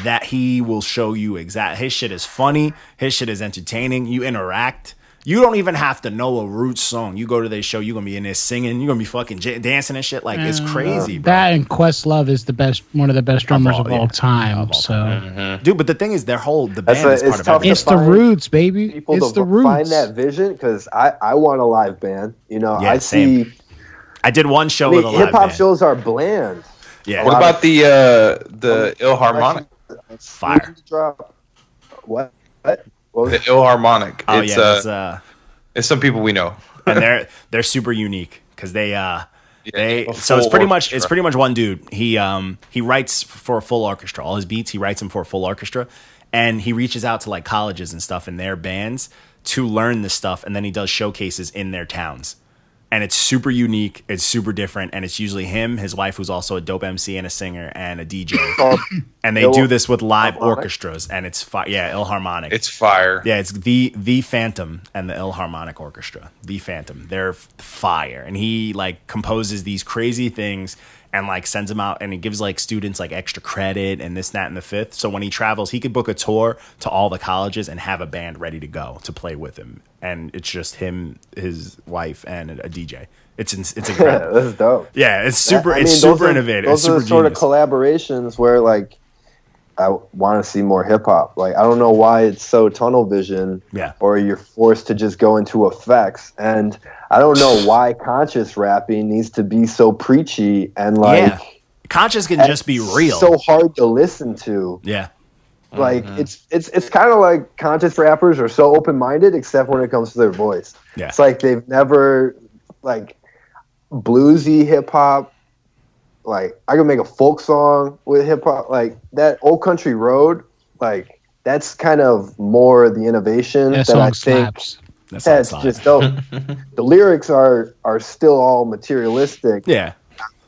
that he will show you exactly. His shit is funny. His shit is entertaining. You interact. You don't even have to know a Roots song. You go to their show, you're going to be in there singing. You're going to be fucking dancing and shit. Like, it's crazy, bro. That and Questlove is one of the best drummers of all time. Dude, but the thing is, the band is part of it. It's the Roots, baby. It's the Roots. Find that vision, because I want a live band. I see. I did one show with a live band. Hip-hop shows are bland. Yeah. What about the Ilharmonic? Fire. What? The Ilharmonic. It's some people we know, and they're super unique because so it's pretty much one dude. He writes for a full orchestra. All his beats, he writes them for a full orchestra, and he reaches out to like colleges and stuff in their bands to learn this stuff, and then he does showcases in their towns. And it's super unique. It's super different. And it's usually him, his wife, who's also a dope MC and a singer and a DJ. And they do this with live orchestras, and it's Ilharmonic. It's fire. Yeah, it's the Phantom and the Ilharmonic Orchestra. The Phantom, they're fire, and he like composes these crazy things and like sends them out, and he gives like students like extra credit and this, that, and the fifth. So when he travels, he could book a tour to all the colleges and have a band ready to go to play with him, and it's just him, his wife, and a DJ. It's incredible. Yeah, that's dope. Yeah, it's super. It's super innovative. Those are the sort of collaborations where like. I want to see more hip hop. Like, I don't know why it's so tunnel vision, or you're forced to just go into effects. And I don't know why conscious rapping needs to be so preachy and like conscious can just be real. So hard to listen to. Yeah, like it's kind of like conscious rappers are so open minded, except when it comes to their voice. Yeah, it's like they've never like bluesy hip hop. Like, I could make a folk song with hip-hop. Like, that Old Country Road, like, that's kind of more the innovation that I think that's just dope. The lyrics are still all materialistic. Yeah.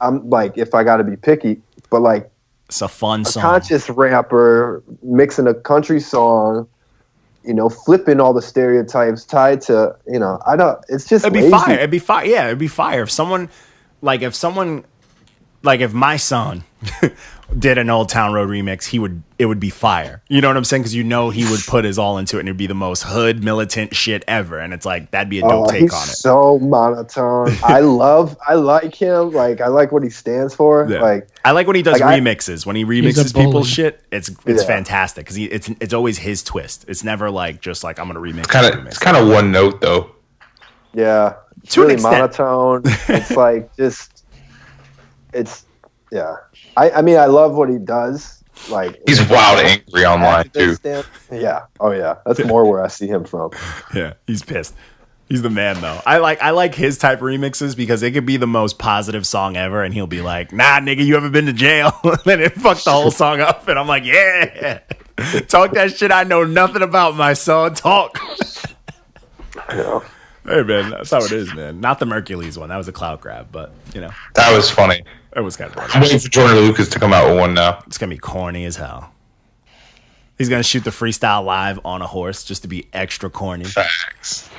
I'm, like, if I got to be picky. But, like, it's a fun song. Conscious rapper mixing a country song, you know, flipping all the stereotypes tied to, you know, it's just It'd be lazy. fire. It'd be fire. Yeah, it'd be fire. If my son did an Old Town Road remix, it would be fire. You know what I'm saying? Because you know he would put his all into it, and it'd be the most hood militant shit ever. And it's like that'd be a dope take on it. So monotone. I like him. Like I like what he stands for. Yeah. Like I like when he does remixes. When he remixes people's shit, it's fantastic because it's always his twist. It's never like just like I'm gonna remix. It's kind of one note though. Yeah, it's really monotone. It's like just. I mean, I love what he does. Like he's wild angry online too. Yeah. Oh yeah. That's more where I see him from. Yeah, he's pissed. He's the man though. I like his type of remixes because it could be the most positive song ever, and he'll be like, "Nah, nigga, you haven't been to jail," and it fucked the whole song up. And I'm like, "Yeah, talk that shit I know nothing about, my son. Talk." Yeah. Hey man, that's how it is, man. Not the Mercules one. That was a clout grab, but you know that was funny. It was kind of funny. I'm waiting for Jordan Lucas to come out with one now. It's gonna be corny as hell. He's gonna shoot the freestyle live on a horse just to be extra corny. Facts.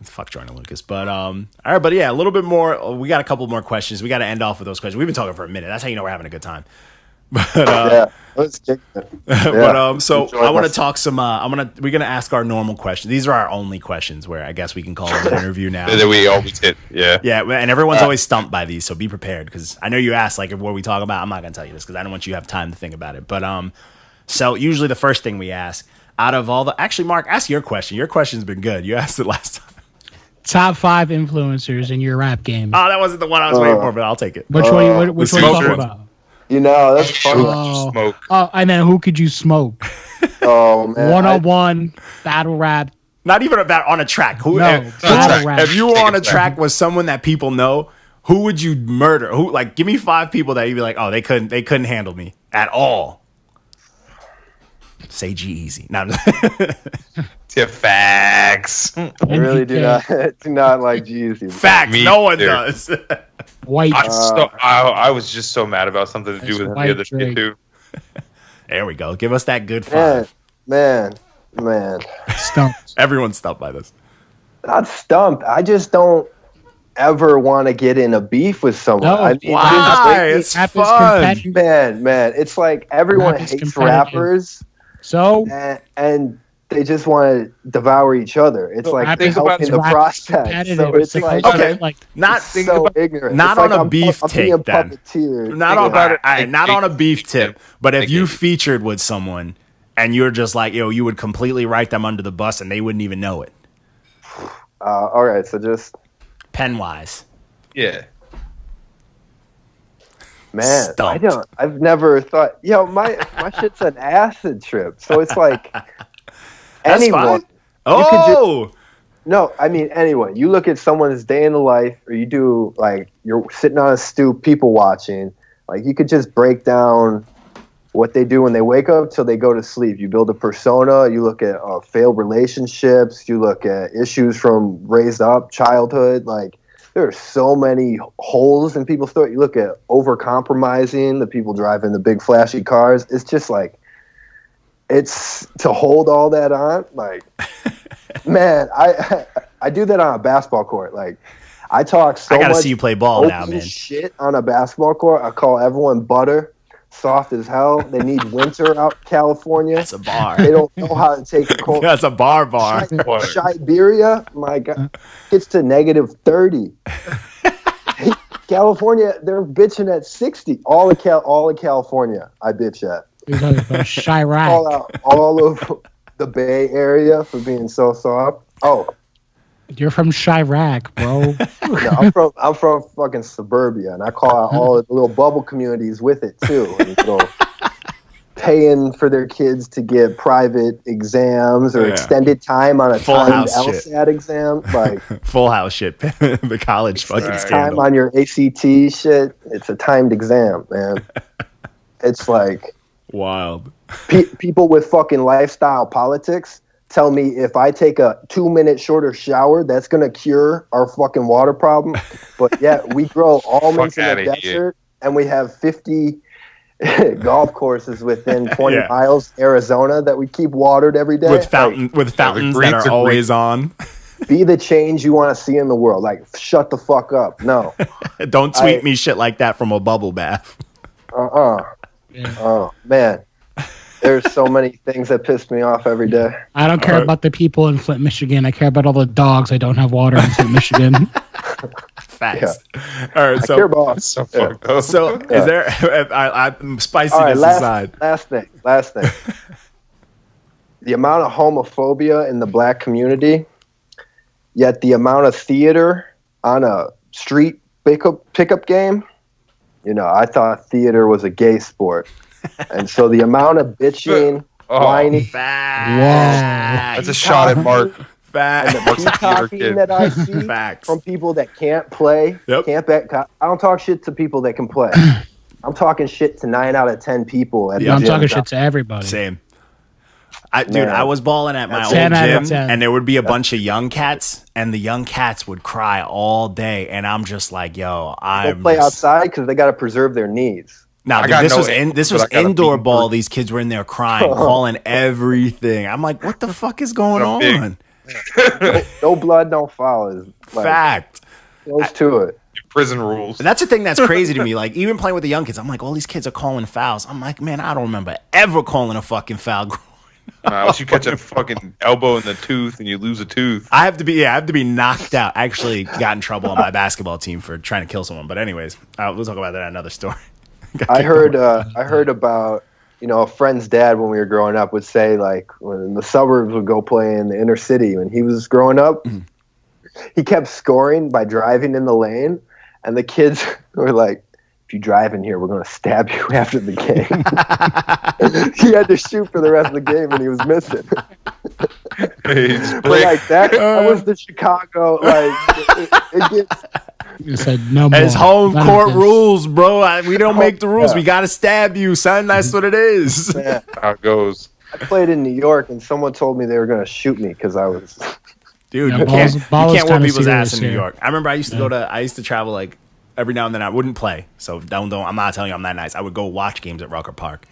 Fuck Jordan Lucas. But all right, but yeah, a little bit more. We got a couple more questions. We got to end off with those questions. We've been talking for a minute. That's how you know we're having a good time. But let's kick it. But so I want to talk some. We're gonna ask our normal questions. These are our only questions where I guess we can call it an interview now. That we always hit. Yeah. And everyone's always stumped by these, so be prepared because I know you asked like what we talk about. I'm not gonna tell you this because I don't want you to have time to think about it. But so usually the first thing we ask out of all the Mark, ask your question. Your question's been good. You asked it last time. Top 5 influencers in your rap game. Oh, that wasn't the one I was waiting for, but I'll take it. Which one are you talking about? You know, that's fun. Smoke. Oh, and then who could you smoke? Oh man, 101 battle rap. Not even about on a track. Battle rap. If you were on a track with someone that people know, who would you murder? Who like? Give me 5 people that you'd be like, oh, they couldn't handle me at all. Say G-Eazy. No, yeah, facts. I really do not like G-Eazy. Facts. No one does. White. I was just so mad about something to do with the other shit too. There we go. Give us that good 5. Man. Stumped. Everyone's stumped by this. Not stumped. I just don't ever want to get in a beef with someone. No, I mean, why? It's fun. Man. It's like everyone hates rappers. So and they just want to devour each other. It's like helping the process. So it's like okay, not so ignorant. Not on a beef tip, then. Not on a beef tip. But if you featured with someone and you're just like, you would completely write them under the bus and they wouldn't even know it. All right, so just pen-wise. Yeah. Man, I've never thought, my shit's an acid trip. So it's like anyone. No, I mean anyone. You look at someone's day in the life, or you do like you're sitting on a stoop, people watching. Like you could just break down what they do when they wake up till they go to sleep. You build a persona. You look at failed relationships. You look at issues from raised up childhood. Like there are so many holes in people's story. You look at over-compromising, the people driving the big flashy cars. It's just like, it's to hold all that on. Like, man, I do that on a basketball court. Like, I talk so much. I gotta see you play ball now, man. Shit on a basketball court. I call everyone butter, soft as hell. They need winter out in California. That's a bar. They don't know how to take a cold. That's a bar. Siberia, my God, gets to -30. California, they're bitching at 60. All of California, I bitch at. Chirac. Call out all of the Bay Area for being so soft. Oh. You're from Chirac, bro. No, I'm from fucking suburbia, and I call out all the little bubble communities with it too. And, paying for their kids to get private exams or extended time on a timed LSAT exam, like Full House shit. The college fucking scandal. Time on your ACT shit. It's a timed exam, man. It's like wild. People with fucking lifestyle politics tell me if I take a 2-minute shorter shower, that's going to cure our fucking water problem. But yeah, we grow almonds in the desert and we have 50 golf courses within 20 miles, Arizona, that we keep watered every day. With fountains that are always on. Be the change you want to see in the world. Like, shut the fuck up. No. Don't tweet me shit like that from a bubble bath. Oh, man. There's so many things that piss me off every day. I don't care about the people in Flint, Michigan. I care about all the dogs that don't have water in Flint, Michigan. Facts. Yeah. All right, so I care about so is there? I'm spiciness aside. Last thing. The amount of homophobia in the black community, yet the amount of theater on a street pickup game. I thought theater was a gay sport. And so the amount of bitching, whining, that's a shot at Mark. And the peacocking that I see from people that can't play, can't bet. I don't talk shit to people that can play. I'm talking shit to 9 out of 10 people. I'm talking shit to everybody. Same. I was balling at my old gym, and there would be a bunch of young cats, and the young cats would cry all day, and I'm just like, yo, They'll play outside because they got to preserve their needs. No, this was indoor ball. These kids were in there crying, calling everything. I'm like, what the fuck is going on? No blood, no foul is like, fact. Close to it. Prison rules. And that's the thing that's crazy to me. Like, even playing with the young kids, I'm like, all these kids are calling fouls. I'm like, man, I don't remember ever calling a fucking foul. Unless you catch a fucking elbow in the tooth and you lose a tooth. I have to be knocked out. I actually got in trouble on my basketball team for trying to kill someone. But anyways, we'll talk about that in another story. I heard about, a friend's dad when we were growing up would say, like, when the suburbs would go play in the inner city when he was growing up, he kept scoring by driving in the lane, and the kids were like, if you drive in here, we're going to stab you after the game. He had to shoot for the rest of the game, and he was missing. But like that was the Chicago, it gets... You said no more. It's home court rules, bro. We don't make the rules. We got to stab you, son. That's what it is. Man. How it goes. I played in New York, and someone told me they were going to shoot me because I was... Dude, you can't whoop people's ass in New York. I remember I used to travel like every now and then. I wouldn't play, so don't. I'm not telling you I'm that nice. I would go watch games at Rucker Park.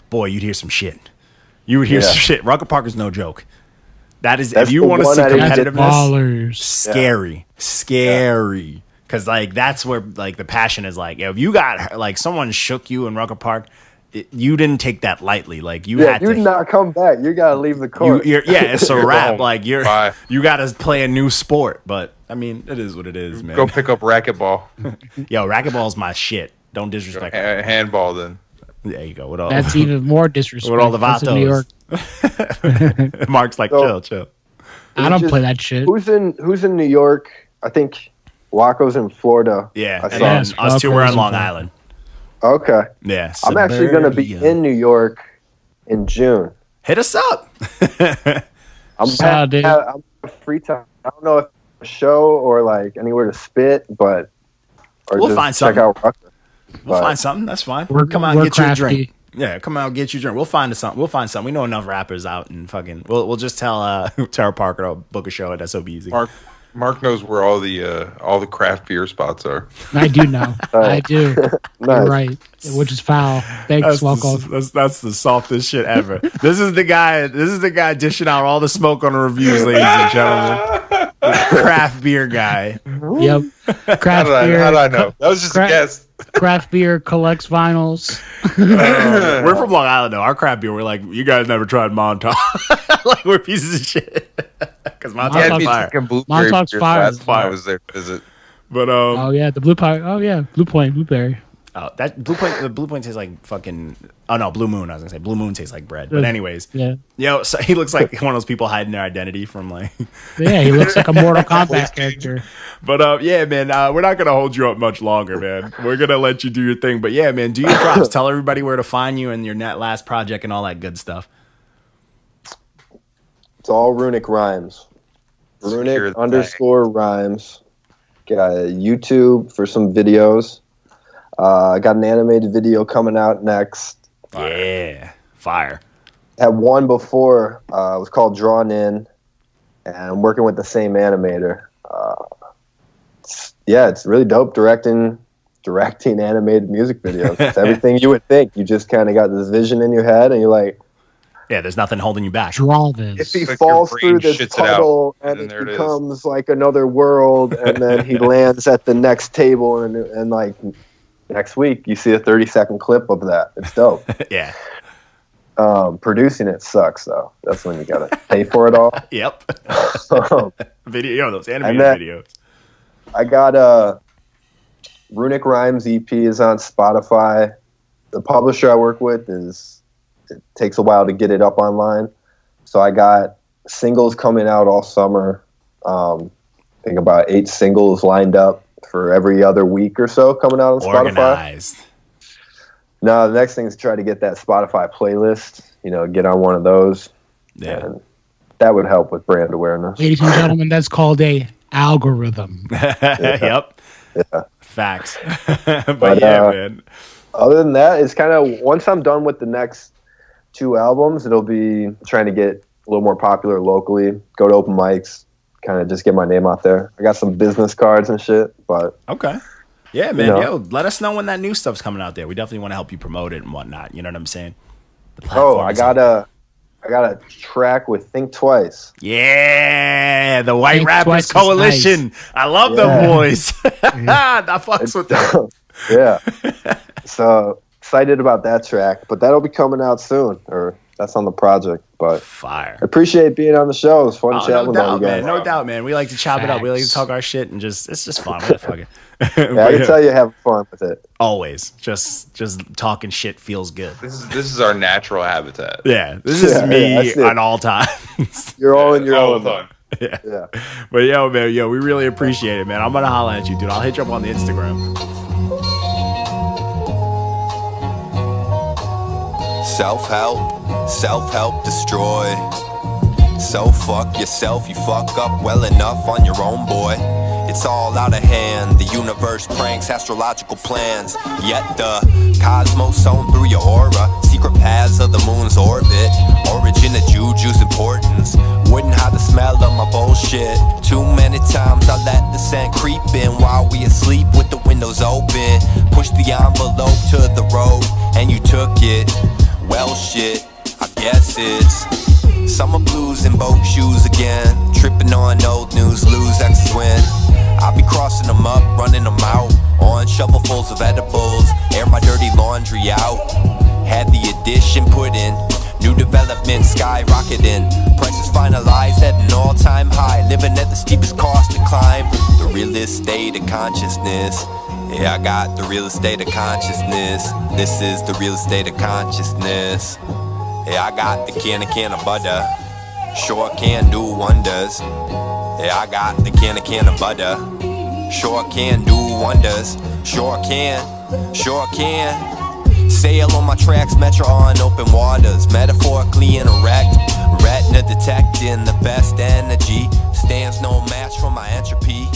Boy, you'd hear some shit. You would hear some shit. Rucker Park is no joke. That's if you want to see competitiveness, scary. Because like that's where like the passion is. Like, if you got like someone shook you in Rucker Park, you didn't take that lightly. Like you had to. You did not come back. You got to leave the court. It's a wrap. Like you got to play a new sport. But I mean, it is what it is, man. Go pick up racquetball. Yo, racquetball's my shit. Don't disrespect. Handball then. There you go. That's even more disrespect. With all the vatos. New York. Mark's like, chill. I don't play that shit. Who's in New York? I think Waco's in Florida. Yeah, and then us two were on Long Island. Okay. Yeah. I'm actually going to be in New York in June. Hit us up. I'm free time. I don't know if a show or like anywhere to spit, but we'll find something. Check out Rucker. We'll find something. That's fine. Come out and get you a drink. Yeah, come out and get you a drink. We'll find something. We know enough rappers out and fucking. We'll just tell Tara Parker to book a show at SOBZ. Mark knows where all the craft beer spots are. I do know. I do. Nice. You're right. Which is foul. Thanks, Swalko. That's the softest shit ever. This is the guy dishing out all the smoke on the reviews, ladies and gentlemen. The craft beer guy. Yep. Craft beer. How did I know? That was just a guess. Craft beer collects vinyls. We're from Long Island, though. Our craft beer, we're like, you guys never tried Montauk. Like, we're pieces of shit. Because Montauk's fire. Montauk's fire. I was there to visit. But oh yeah, the Blue Pie. Oh yeah, Blue Point, Blueberry. Oh, that Blue Point. The Blue Point tastes like fucking. Oh no, Blue Moon. I was gonna say Blue Moon tastes like bread. But anyways, yeah. Yo, so he looks like one of those people hiding their identity from like. Yeah, he looks like a Mortal Kombat character. But yeah, man, we're not gonna hold you up much longer, man. We're gonna let you do your thing. But yeah, man, do your drops. Tell everybody where to find you and your last project and all that good stuff. It's all Runic Rhymes. Runic _Rhymes. Got YouTube for some videos. I got an animated video coming out next. Yeah, fire. Had one before. It was called Drawn In, and I'm working with the same animator. It's really dope directing animated music videos. It's everything you would think. You just kind of got this vision in your head, and you're like, yeah, there's nothing holding you back. Draw this. If he falls through this puddle and it becomes like another world, and then he lands at the next table, and like next week you see a 30-second clip of that. It's dope. Yeah. Producing it sucks though. That's when you gotta pay for it all. Yep. Video, those animated videos. I got Runic Rhymes EP is on Spotify. The publisher I work with it takes a while to get it up online. So I got singles coming out all summer. I think about 8 singles lined up for every other week or so coming out on Organized. Spotify. No, the next thing is to try to get that Spotify playlist, get on one of those. Yeah. And that would help with brand awareness. Ladies and gentlemen, that's called a algorithm. Yep. Yeah. Facts. but yeah, man. Other than that, it's kind of, once I'm done with the next 2 albums, it'll be trying to get a little more popular locally, go to open mics, kind of just get my name out there. I got some business cards and shit, but okay. Yeah, man. Yo, let us know when that new stuff's coming out there. We definitely want to help you promote it and whatnot. You know what I'm saying? I got a track with Think Twice. Yeah, the White Rappers Coalition. Nice. I love them boys. I fucks with them. Yeah. So excited about that track, but that'll be coming out soon, or that's on the project. But fire. I appreciate being on the show. It's fun chatting with you guys. No doubt, man. We like to chop it up. We like to talk our shit and it's just fun. Fuck it. I can tell you have fun with it. Always. Just talking shit feels good. This is our natural habitat. Yeah. This is me on all times. You're all in your own time. Yeah. But yo, man, we really appreciate it, man. I'm gonna holla at you, dude. I'll hit you up on the Instagram. Self-help destroy. So fuck yourself, you fuck up well enough on your own, boy. It's all out of hand, the universe pranks astrological plans. Yet the cosmos sewn through your aura, secret paths of the moon's orbit. Origin of juju's importance, wouldn't hide the smell of my bullshit. Too many times I let the scent creep in while we asleep with the windows open. Push the envelope to the road and you took it. Well shit, I guess it's summer blues and boat shoes again. Tripping on old news, lose exes win. I'll be crossing them up, running them out. On shovelfuls of edibles, air my dirty laundry out. Had the addition put in, new development skyrocketing. Prices finalized at an all-time high. Living at the steepest cost to climb. The real estate of consciousness. Yeah, I got the real estate of consciousness. This is the real estate of consciousness. Yeah, I got the can of butter. Sure can do wonders. Yeah, I got the can of butter. Sure can do wonders. Sure can. Sail on my tracks, metro on open waters. Metaphorically interact. Retina detecting the best energy. Stands no match for my entropy.